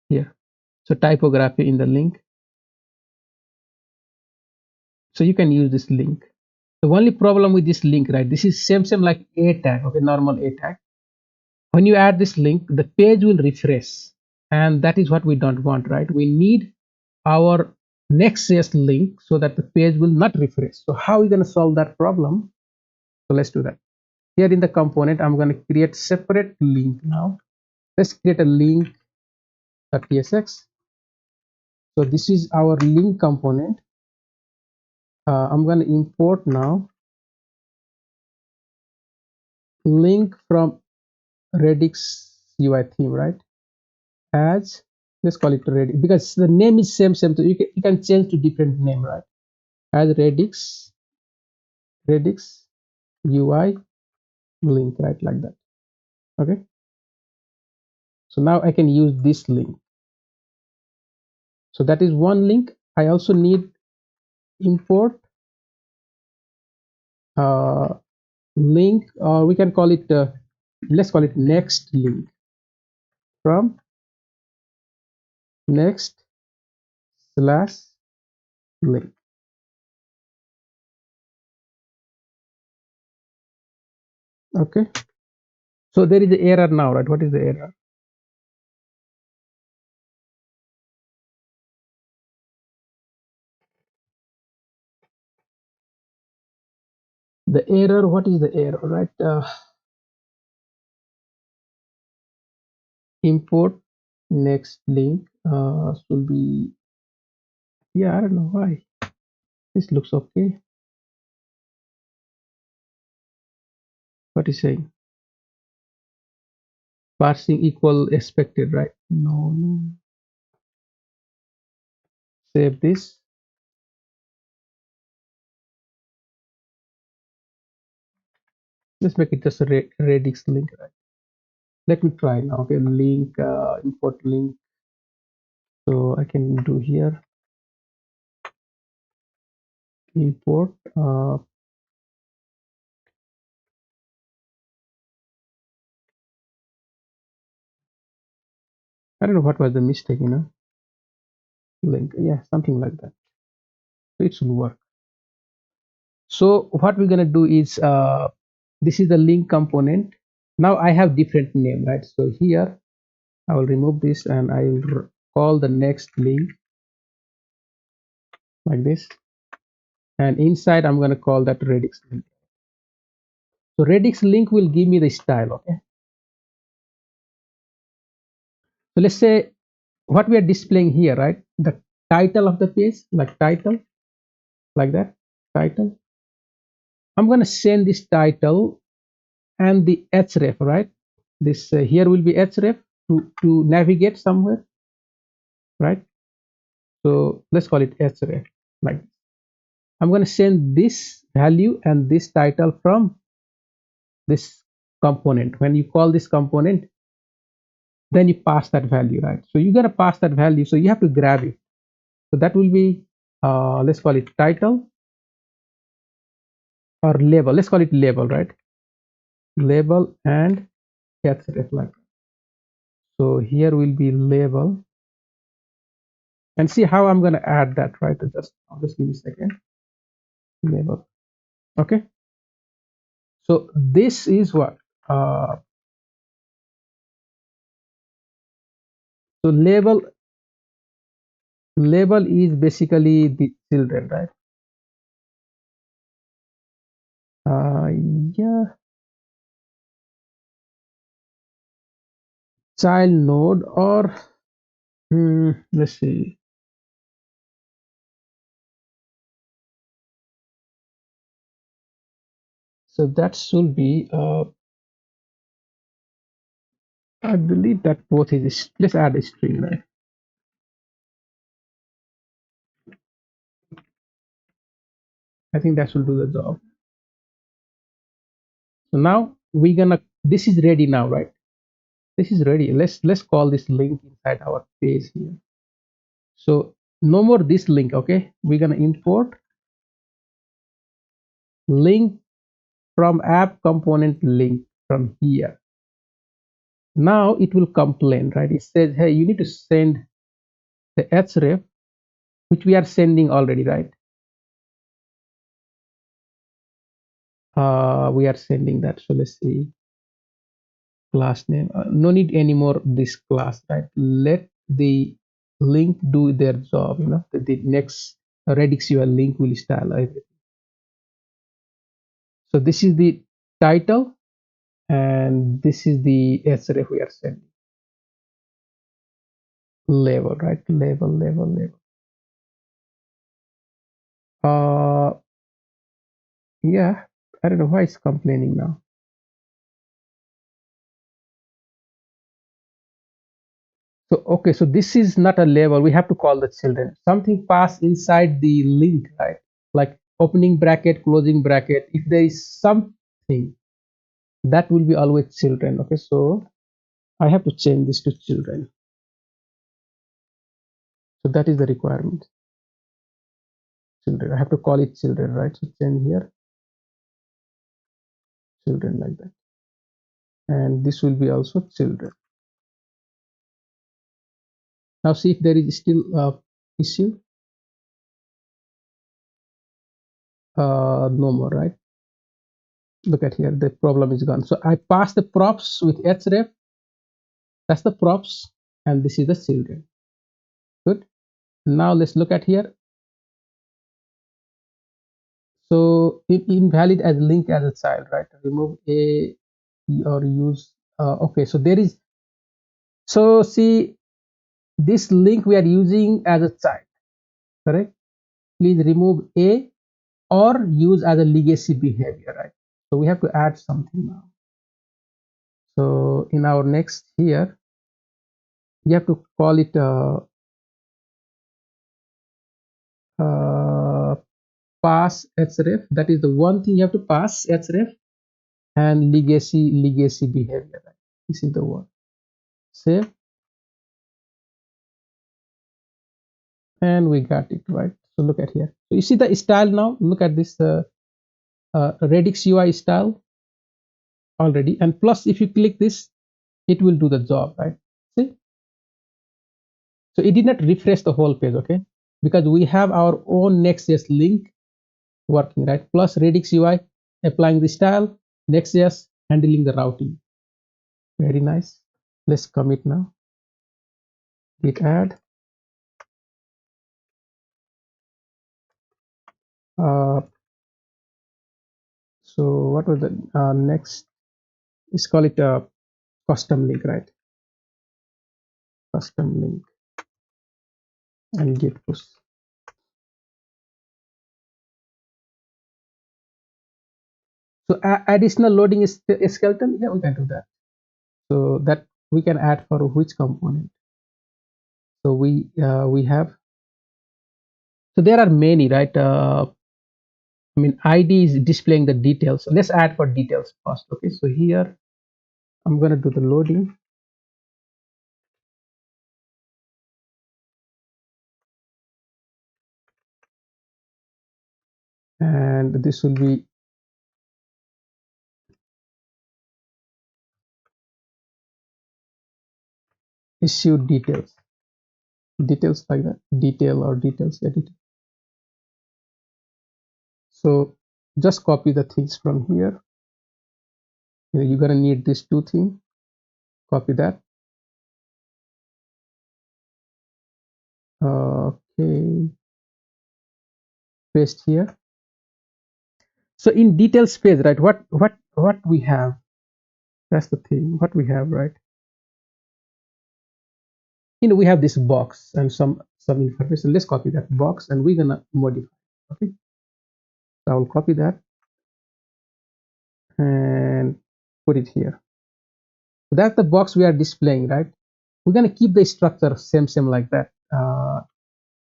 here. So typography in the link. So you can use this link. The only problem with this link, right? This is same like a tag, okay, normal a tag. When you add this link, the page will refresh, and that is what we don't want, right? We need our Next.js link so that the page will not refresh. So how are we going to solve that problem? So let's do that. Here in the component, I'm going to create separate link now. Let's create a link.tsx. So this is our link component. I'm going to import now link from Redux UI theme, right? As, let's call it Redux, because the name is same. So you can change to different name, right? As Redux UI link, right? Like that. Okay. So now I can use this link. So that is one link. I also need import link, or we can call it let's call it next link from next slash link. Okay. So there is an error now, right? What is the error? The error, what is the error, right? Import next link should be, yeah, I don't know why. This looks okay. What is saying? Parsing equal expected, right? No, no. Save this. Let's make it just a Redux link, right? Let me try now. Okay, link, import link. So I can do here import. I don't know what was the mistake, link. Yeah, something like that. So it should work. So what we're gonna do is this is the link component. Now I have different name, right? So here I will remove this and I will call the next link like this. And inside I'm gonna call that Redux link. So Redux link will give me the style, okay? So let's say what we are displaying here, right? The title of the page, like title, like that, title. I'm gonna send this title and the href, right? This here will be href to navigate somewhere, right? So let's call it href. Like I'm going to send this value and this title from this component. When you call this component, then you pass that value, right? So you're going to pass that value, so you have to grab it. So that will be let's call it title or label. Let's call it label, right? Label and href, like. So here will be label, and see how I'm going to add that, right? Just give me a second. Label. Okay. So this is what. So label is basically the children, right? Uh, yeah, child node or let's see. So that should be. I believe that both is. Let's add a string, right? I think that should do the job. So now we're gonna. This is ready now, right? This is ready. Let's call this link inside our page here. So no more this link, okay? We're gonna import link from app component link from here. Now it will complain, right? It says, hey, you need to send the href, which we are sending already, right? We are sending that. So let's see, class name. No need anymore this class, right? Let the link do their job. The next Redux UI link will style everything. So this is the title, and this is the href we are sending. Label, right? Label. Uh, yeah. I don't know why it's complaining now. So, okay, so this is not a label. We have to call the children. Something pass inside the link, right? Like opening bracket, closing bracket. If there is something, that will be always children. Okay, so I have to change this to children. So that is the requirement. Children. I have to call it children, right? So change here, children, like that. And this will be also children. Now see if there is still issue. No more, right? Look at here, the problem is gone. So I pass the props with href. That's the props, and this is the children. Good. Now let's look at here. So it invalid as link as a child, right? Remove a or use. Okay, so there is. So see, this link we are using as a child, correct? Please remove a or use as a legacy behavior, right? So we have to add something now. So in our next here, you have to call it uh, pass href. That is the one thing you have to pass href, and legacy behavior, right? This is the one. Save, and we got it, right? So look at here. So you see the style now. Look at this Redux UI style already, and plus if you click this, it will do the job, right? See, so it did not refresh the whole page, okay? Because we have our own Next.js link working, right? Plus Redux UI applying the style, Next.js handling the routing. Very nice. Let's commit now. Git add. Uh, so what was the next? Let's call it a custom link, right? Custom link and git push. So additional loading is skeleton. Yeah, we can do that. So that we can add for which component. So we have. So there are many, right? I mean, ID is displaying the details. So let's add for details first. Okay. So here I'm gonna do the loading. And this will be issued details like that, detail or details edit. So just copy the things from here. You're gonna need these two things. Copy that. Okay, paste here. So in details page, right? What we have? That's the thing. What we have, right? We have this box and some information. Let's copy that box and we're gonna modify. Okay, so I will copy that and put it here. So that's the box we are displaying, right? We're gonna keep the structure same like that.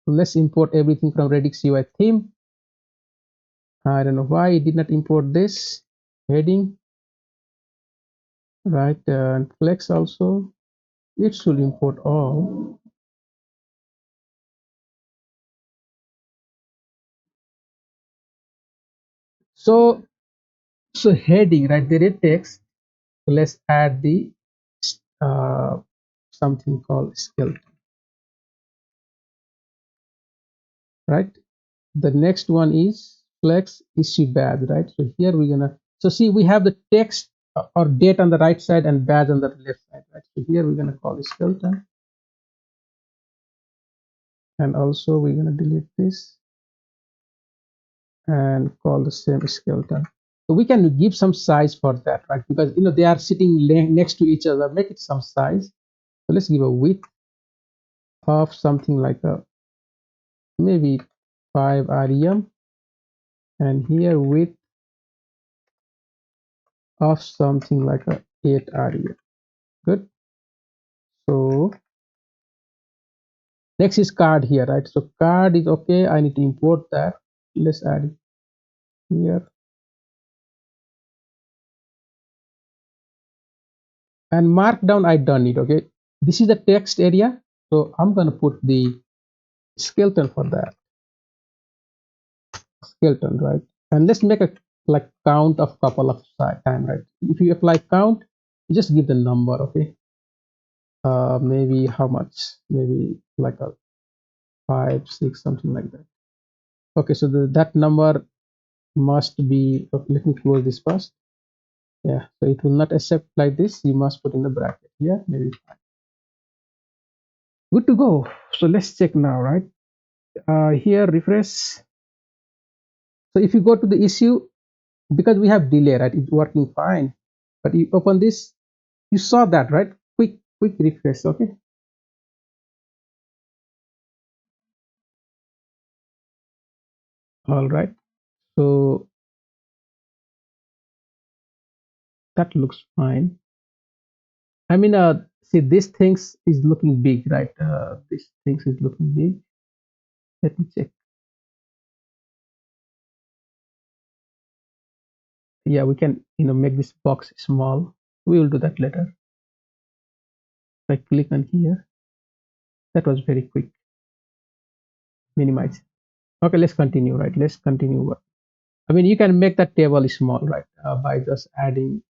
Let's import everything from Redux UI theme. I don't know why it did not import this heading, right? And flex also, it should import all. So heading, right? There is text. So let's add the uh, something called skeleton, right? The next one is flex issue badge, right? So here we're gonna, so see, we have the text or date on the right side and badge on the left side, right? So here we're gonna call it skeleton, and also we're gonna delete this and call the same skeleton. So we can give some size for that, right? Because they are sitting next to each other. Make it some size. So let's give a width of something like a maybe 5 rem, and here width of something like a 8 rem. Good. So next is card here, right? So card is okay. I need to import that. Let's add it here. And markdown I done it. Okay. This is the text area. So I'm gonna put the skeleton for that. Skeleton, right? And let's make a like count of couple of time, right? If you apply count, you just give the number, okay? Maybe how much? Maybe like a 5, 6, something like that. Okay, so that number must be. Okay, let me close this first. Yeah, so it will not accept like this. You must put in the bracket. Yeah, maybe good to go. So let's check now, right? Here, refresh. So if you go to the issue, because we have delay, right? It's working fine. But you open this, you saw that, right? Quick refresh. Okay. All right. So that looks fine. I mean, see, this things is looking big, right? This things is looking big. Let me check. Yeah, we can, make this box small. We will do that later. If I click on here, that was very quick. Minimize. Okay, let's continue, right? Let's continue work. I mean, you can make that table small, right? By just adding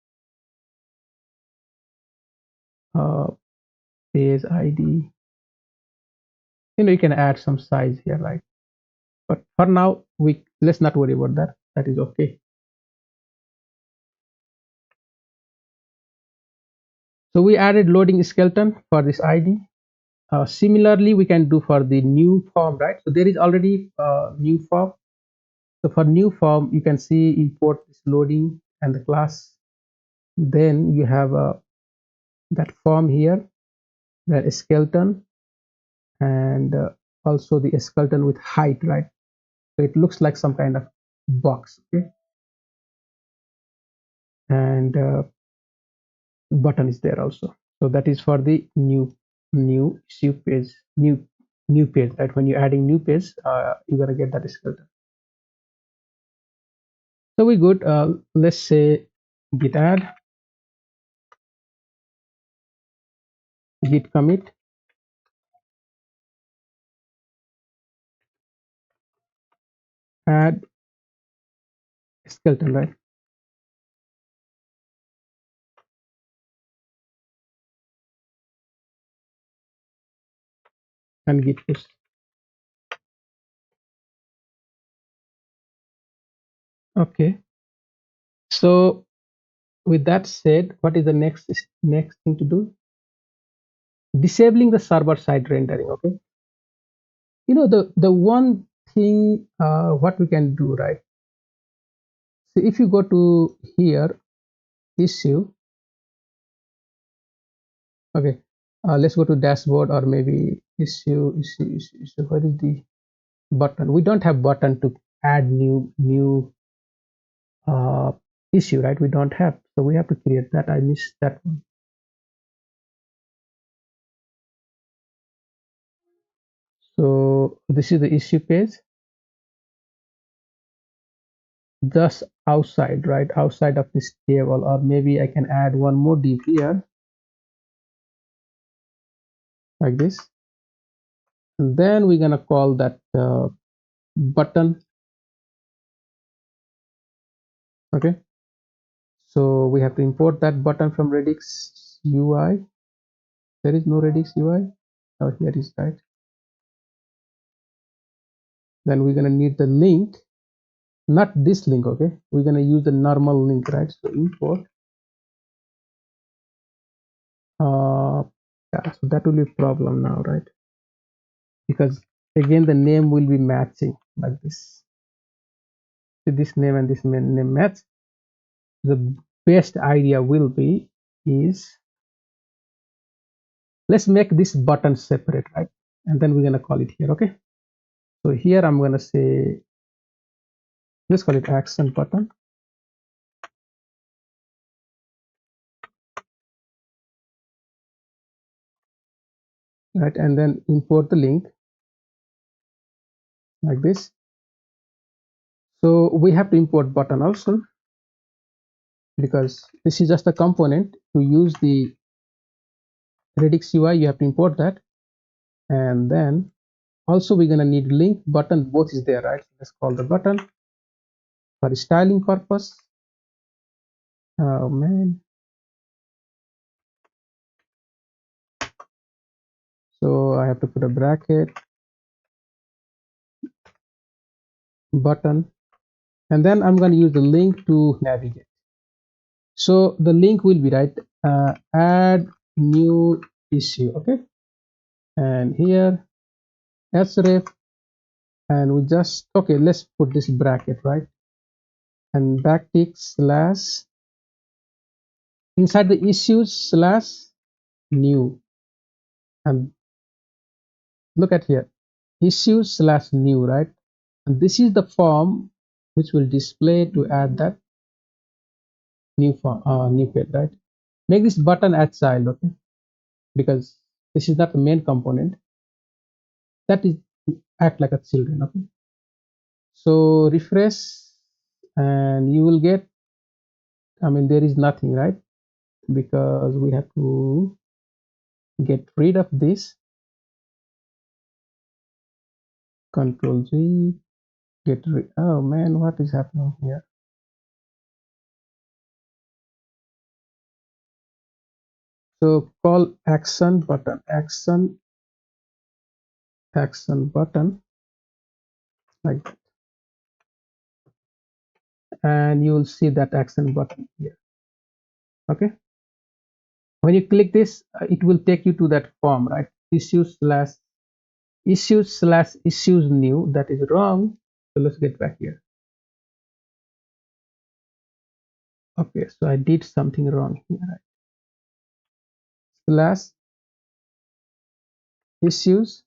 uh, page ID. You can add some size here, right? But for now, let's not worry about that. That is okay. So we added loading skeleton for this ID. Similarly, we can do for the new form, right? So there is already a new form. So for new form, you can see import this loading and the class. Then you have that form here, the skeleton, and also the skeleton with height, right? So it looks like some kind of box, okay? And button is there also. So that is for the new issue page, new page, right? When you're adding new page, you're gonna get that skeleton. So we good. Let's say git add, git commit, add skeleton, right? And git push. Okay. So with that said, what is the next thing to do? Disabling the server side rendering. Okay. The one thing what we can do, right? So if you go to here, issue. Okay. Let's go to dashboard, or maybe issue. Where is the button? We don't have button to add new uh, issue, right? We don't have, so we have to create that. I missed that one. So this is the issue page, just outside, right? Outside of this table, or maybe I can add one more div here, like this. And then we're gonna call that button. Okay. So we have to import that button from Redux UI. There is no Redux UI. Oh, here is right. Then we're gonna need the link, not this link. Okay, we're gonna use the normal link, right? So import. Yeah, so that will be a problem now, right? Because again, the name will be matching like this. So this name and this name match. The best idea will be is, let's make this button separate, right? And then we're gonna call it here. Okay. So here I'm gonna say, let's call it action button. Right, and then import the link like this. So we have to import button also, because this is just a component. To use the Redux UI, you have to import that. And then also we're gonna need link, button, both is there, right? Let's call the button for styling purpose. Oh man. So I have to put a bracket, button, and then I'm going to use the link to navigate. So the link will be right, add new issue. Okay, and here href, and we just, okay, let's put this bracket, right, and backtick slash, inside the issues slash new, and look at here, issues slash new, right, and this is the form which will display to add that new form, new page, right. Make this button as child, okay, because this is not the main component, that is act like a children. Okay, so refresh, and you will get, I mean, there is nothing, right, because we have to get rid of this. Control G, get rid, oh man, what is happening here? So call action button, action button, like that, and you will see that action button here. Okay, when you click this, it will take you to that form, right, issues slash issues new, that is wrong. So let's get back here. Okay, so I did something wrong here, right? Slash issues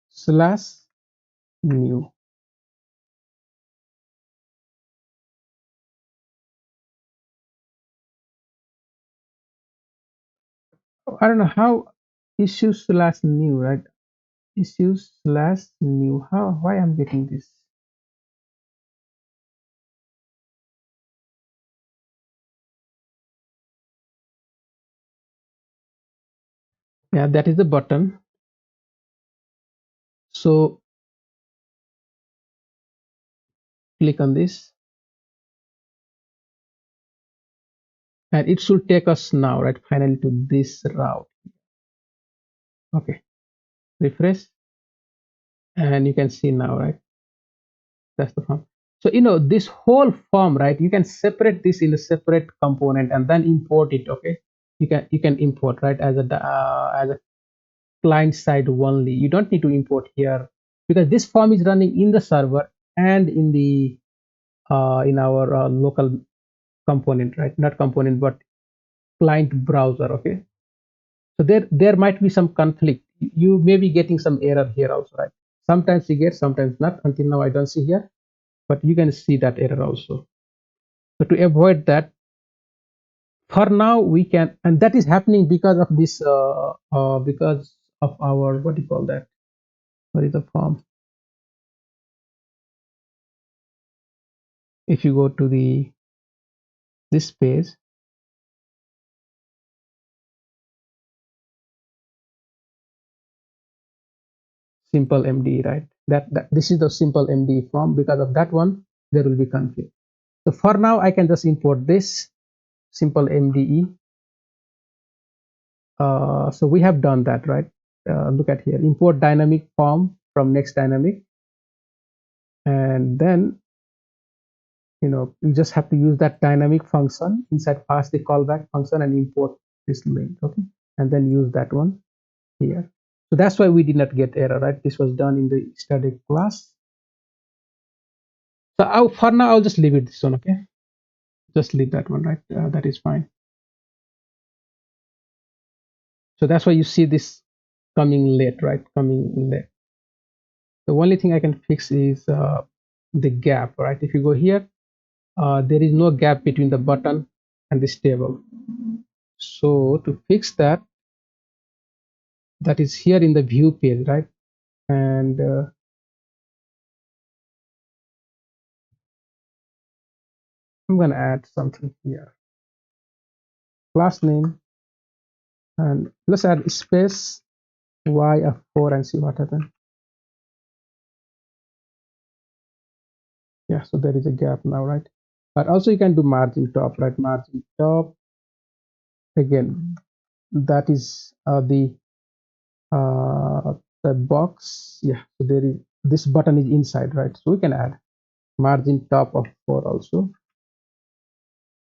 slash new. I don't know how, issues slash new, right, issues slash new, how, why I'm getting this. Yeah, that is the button. So click on this, and it should take us now, right, finally to this route. Okay, refresh, and you can see now, right, that's the form. So this whole form, right, you can separate this in a separate component and then import it. Okay, you can import, right, as a client side only. You don't need to import here, because this form is running in the server and in the in our local component, right, not component but client browser. Okay, so there might be some conflict, you may be getting some error here also, right, sometimes you get, sometimes not. Until now I don't see here, but you can see that error also. So to avoid that, for now we can, and that is happening because of this because of our, what do you call that, what is the form, if you go to the this page, simple MDE, right, that this is the simple MDE form. Because of that one, there will be conflict. So for now I can just import this simple MDE. So we have done that, right, look at here, import dynamic form from next dynamic, and then you just have to use that dynamic function inside, pass the callback function and import this link. Okay, and then use that one here. So that's why we did not get error, right, this was done in the static class. So for now I'll just leave it this one. Okay, just leave that one, right, that is fine. So that's why you see this coming late, right, coming late. The only thing I can fix is the gap, right. If you go here, there is no gap between the button and this table. So to fix that, that is here in the view page, right, and I'm going to add something here, class name, and let's add space y of 4 and see what happens. Yeah, so there is a gap now, right, but also you can do margin top, right, margin top, again, that is uh, the box. Yeah, so there is, this button is inside, right, so we can add margin top of 4 also.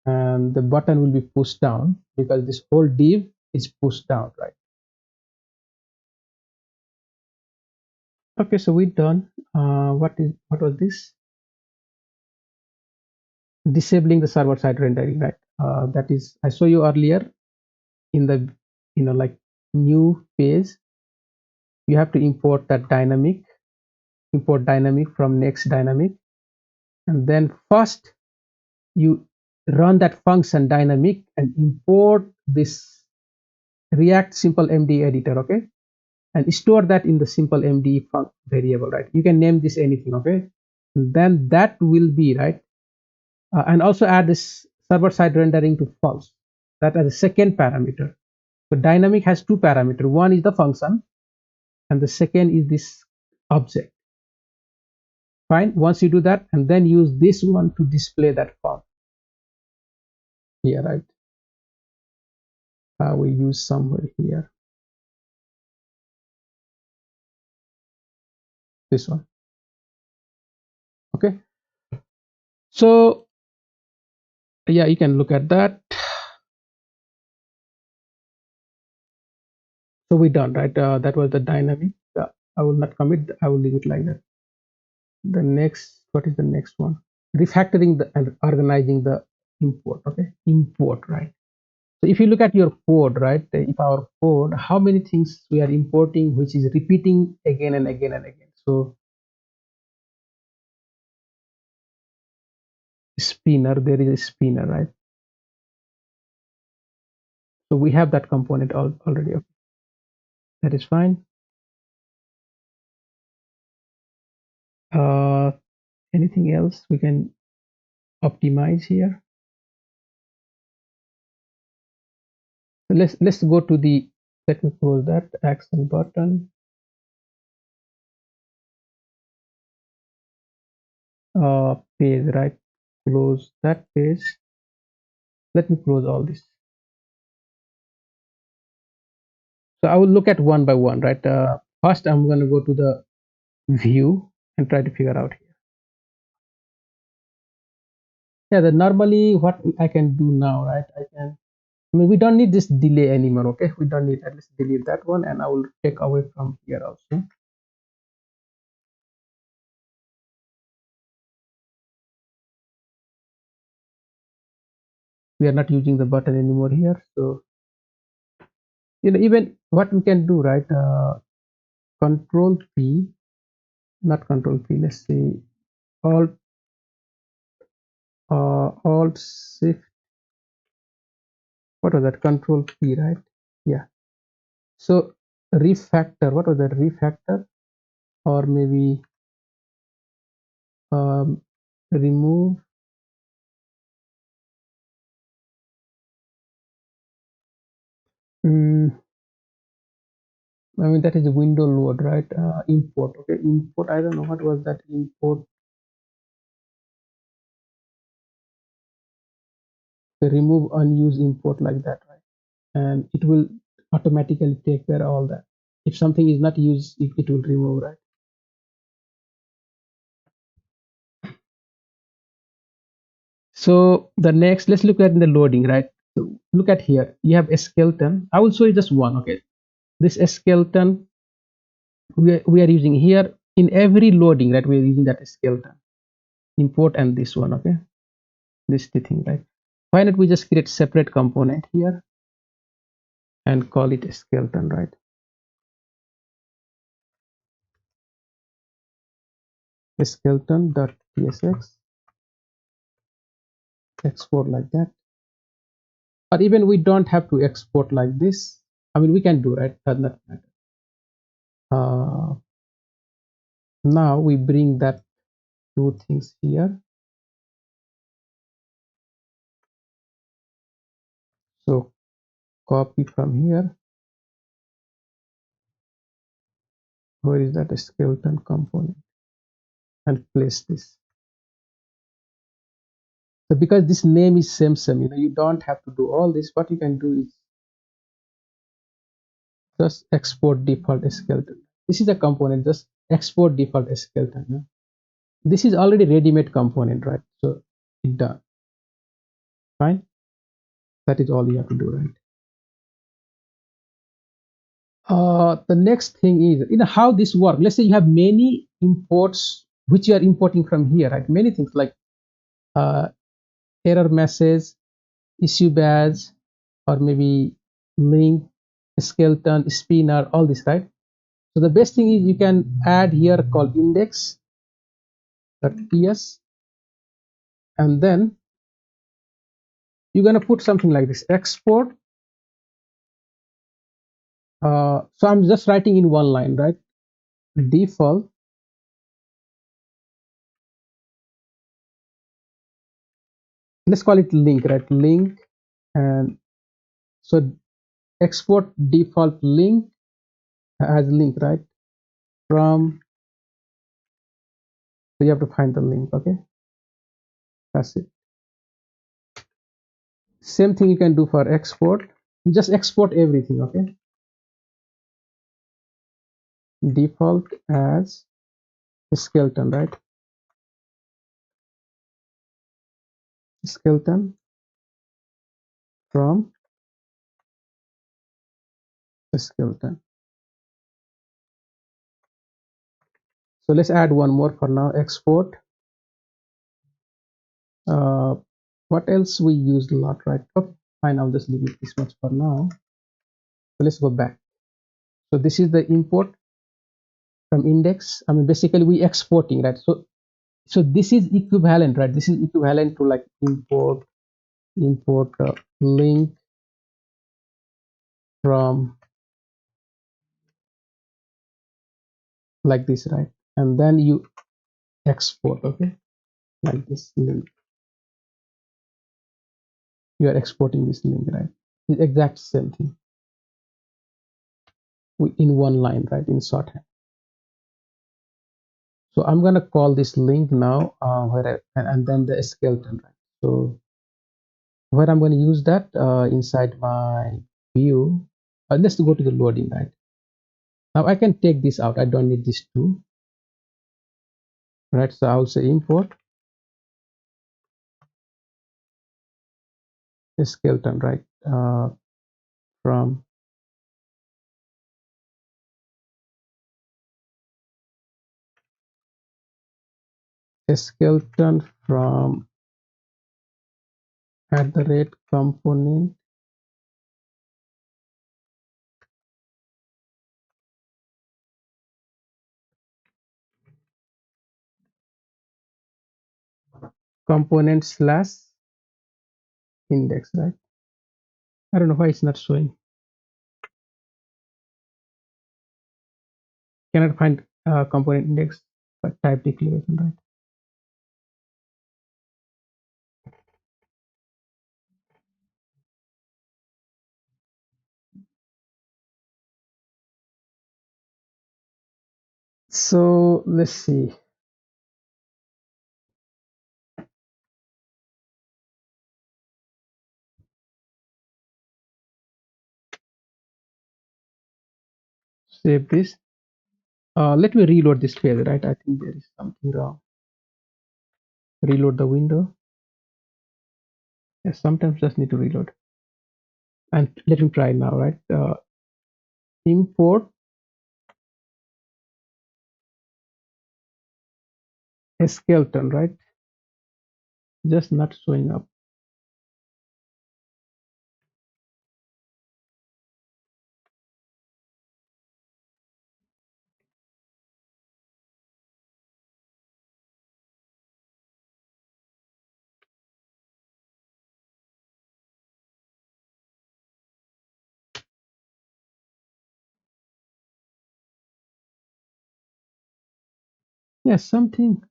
and the button will be pushed down because this whole div is pushed down, right? Okay, so we're done. What was this? Disabling the server side rendering, right? That is, I saw you earlier in the, like new phase, you have to import that dynamic, import dynamic from next dynamic, and then first you run that function dynamic and import this React simple MD editor, okay? And store that in the simple MD variable, right? You can name this anything, okay? And then that will be, right? And also add this server side rendering to false. That as a second parameter. So dynamic has two parameters. One is the function, and the second is this object. Fine. Once you do that, and then use this one to display that form. Here, right? We use somewhere here. This one. Okay. So yeah, you can look at that. So we're done, right? That was the dynamic. I will not commit. I will leave it like that. The next, what is the next one? Refactoring and organizing the import. Okay, import, right? So if you look at your code, right? If our code, how many things we are importing, which is repeating again and again and again. So spinner, there is a spinner, right? So we have that component already. Okay. That is fine. Uh, Anything else we can optimize here? So let's go to the, let me close that action button. Page, right? Close that page. Let me close all this. So I will look at one by one, right? First, I'm going to go to the view and try to figure out here. Yeah, the normally what I can do now, right? I mean, we don't need this delay anymore. Okay, we don't need that. Let's delete that one, and I will take away from here also. We are not using the button anymore here. So even what we can do, right? Control P, not Control P. Let's say Alt Alt Shift. What was that? Control P, right? Yeah. So refactor. What was that? Refactor, or maybe remove. Mm, I mean, that is a window load, right? Import. Okay, import. I don't know what was that import. Remove unused import like that, right? And it will automatically take care of all that. If something is not used, it will remove, right? So the next, let's look at the loading, right? So look at here. You have a skeleton. I will show you just one. Okay, this skeleton we are using here in every loading, right? We are using that skeleton import and this one. Okay, this the thing, right? Why not we just create separate component here and call it a skeleton, right? Skeleton.tsx, export like that. Or even we don't have to export like this. I mean, we can do, right? Does not matter. Now we bring that two things here. So copy from here. Where is that skeleton component? And place this. So because this name is same, you don't have to do all this. What you can do is just export default skeleton. This is a component, just export default skeleton. Yeah? This is already ready-made component, right? So it done. Fine. That is all you have to do, right? The next thing is, how this works. Let's say you have many imports which you are importing from here, right? Many things like uh, error message, issue badge, or maybe link, skeleton, spinner, all this, right? So the best thing is you can add here called index.ts, and then you're gonna put something like this export. So I'm just writing in one line, right? Default. Let's call it link, right? Link, and so export default link as link, right? From, so you have to find the link. Okay, that's it. Same thing you can do for export. You just export everything. Okay, default as skeleton, right? Skeleton from skeleton. So let's add one more for now. Export. uh, what else we used a lot, right? Okay, fine, I'll just leave it this much for now. So let's go back. So this is the import from index. I mean, basically we exporting, right? So this is equivalent, right? This is equivalent to like import link from, like this, right? And then you export. Okay, like this link, you are exporting this link, right? The exact same thing in one line, right? In shorthand. So I'm gonna call this link now, and then the skeleton, right? So where I'm going to use that inside my view. Let's go to the loading, right? Now I can take this out. I don't need this too, right? So I'll say import skeleton, right? From skeleton from @component component slash index, right? I don't know why it's not showing. Cannot find component index, but type declaration, right? So let's see. Save this. Let me reload this page, right? I think there is something wrong. Reload the window. Yes, sometimes just need to reload. And let me try now, right? Import a skeleton, right? Just not showing up. Yes, something.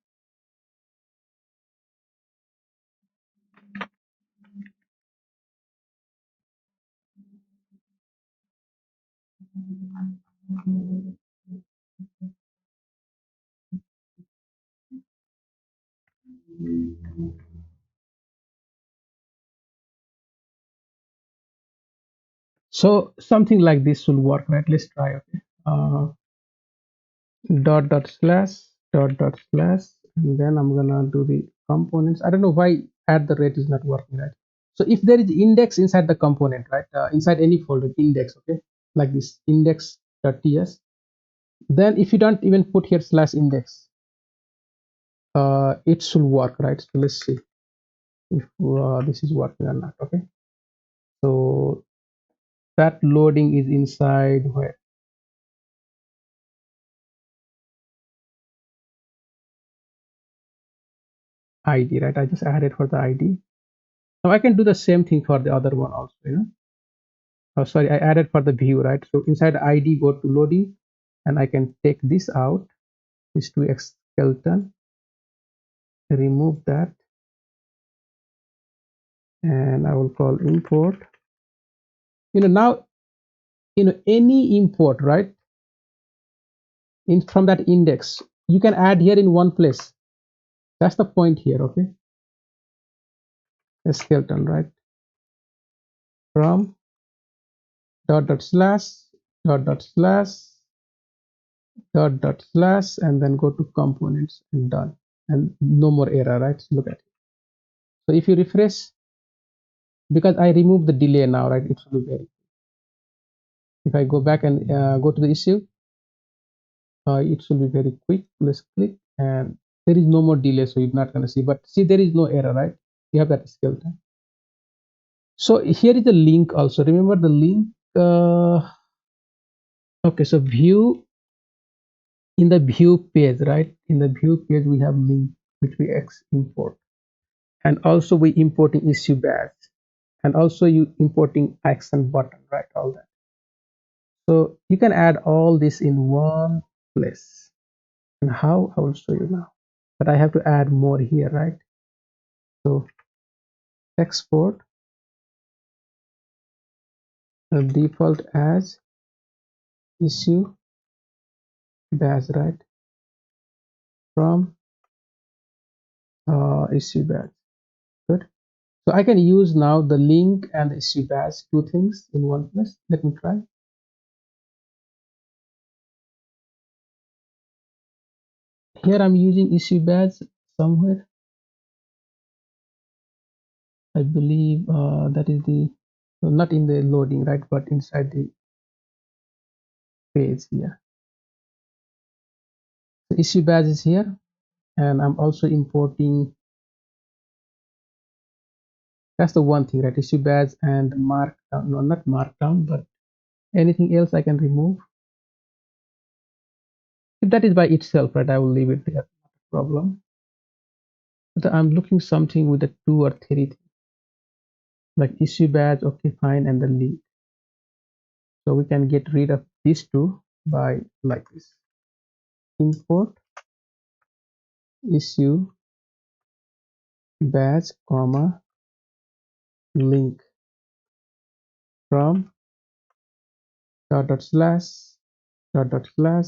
So something like this will work, right? Let's try. Okay. Dot slash dot slash, and then I'm gonna do the components. I don't know why @the rate is not working, right? So if there is index inside the component, right, inside any folder, index, okay, like this index.ts, then if you don't even put here slash index, it should work, right? So let's see if this is working or not. Okay, so that loading is inside where id, right? I just added for the id. Now I can do the same thing for the other one also, you know. Oh, sorry, I added for the view, right? So inside id, go to loading, and I can take this out, this 2x skeleton, remove that, and I will call import. You know, now, you know, any import, right, in from that index, you can add here in one place. That's the point here, okay? A skeleton, right? From dot slash dot slash dot slash, and then go to components and done, and no more error, right? Look at it. So if you refresh, because I removed the delay now, right, it will be very. If I go back and go to the issue, it should be very quick. Let's click, and there is no more delay, so you're not going to see. But see, there is no error, right? You have that skeleton. So here is the link also. Remember the link. Okay, so view, in the view page, right? In the view page, we have link which we import, and also we importing issue badge, and also you importing action button, right? All that. So you can add all this in one place. And how, I will show you now. But I have to add more here, right? So export default as issue badge, right? From issue badge. Good. So I can use now the link and the issue badge, two things in one place. Let me try. Here I'm using issue badge somewhere. I believe that is the, so not in the loading, right, but inside the page here. The issue badge is here, and I'm also importing. That's the one thing, right? Issue badge and markdown, no, not markdown, but anything else I can remove. If that is by itself, right, I will leave it there. No problem. But I'm looking something with the two or three things, like issue badge, okay, fine, and the link. So we can get rid of these two by like this. Import issue badge, comma, link from dot slash dot slash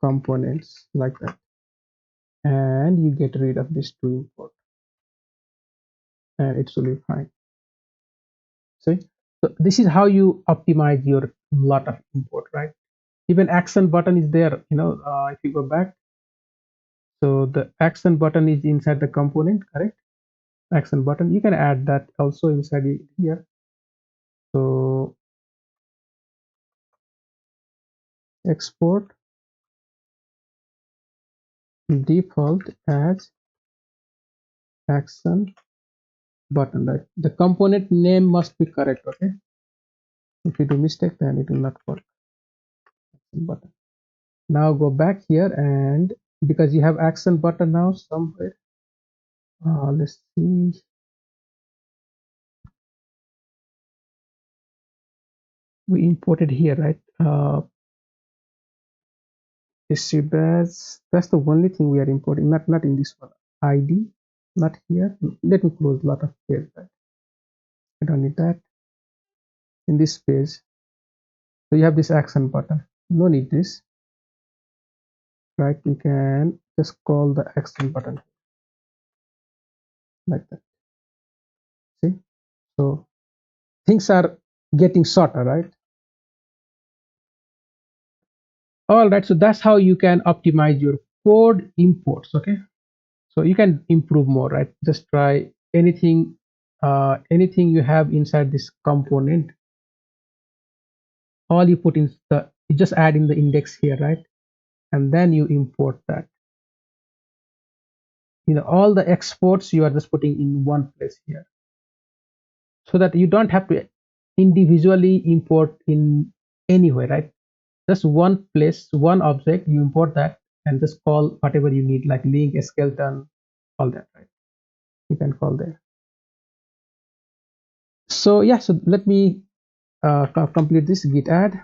components, like that, and you get rid of this two import, and it should be fine. See, so this is how you optimize your lot of import, right? Even action button is there, you know. If you go back, so the action button is inside the component, correct? Action button, you can add that also inside here. So export default as action button, right? The component name must be correct, okay? If you do mistake, then it will not work. Button. Now go back here, and because you have action button now somewhere, let's see. We imported here, right? Issue badge. That's the only thing we are importing. Not in this one. ID, not here. Let me close a lot of page, right? I don't need that. In this page, so you have this action button. No need this, right? You can just call the action button like that. See, so things are getting shorter, right? All right, so that's how you can optimize your code imports. Okay, so you can improve more, right? Just try anything anything you have inside this component, all you put in you just add in the index here, right? And then you import that. All the exports you are just putting in one place here, so that you don't have to individually import in anywhere, right? Just one place, one object, you import that and just call whatever you need, like link, skeleton, all that, right? You can call there. So yeah, so let me complete this git add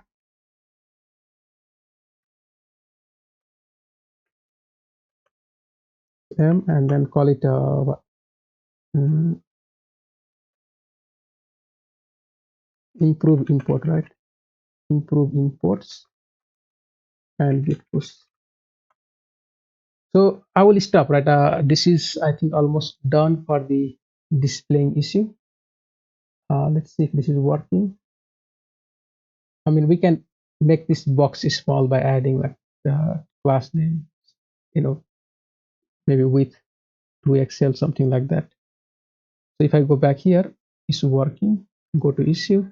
and then call it mm, improve import, right? Improve imports and git push. So I will stop, right? This is, I think, almost done for the displaying issue. Let's see if this is working. I mean, we can make this box small by adding like the class name, you know, maybe with 2XL, something like that. So if I go back here, it's working. Go to issue,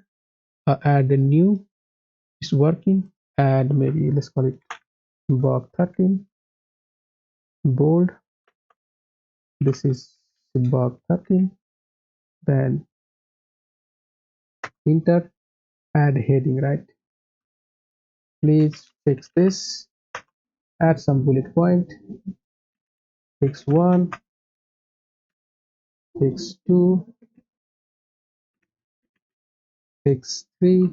add a new, it's working. Add maybe, let's call it bug 13, bold. This is bug 13. Then enter, add heading, right? Please fix this, add some bullet point, fix 1, fix 2, fix 3,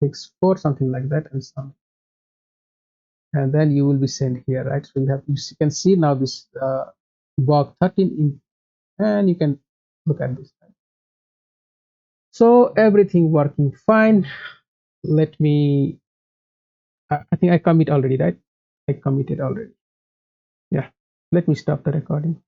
fix 4, something like that, and some. And then you will be sent here, right? So you can see now this bug 13 in, and you can look at this. So everything working fine. Let me, I think I commit already, right? I committed already. Yeah. Let me stop the recording.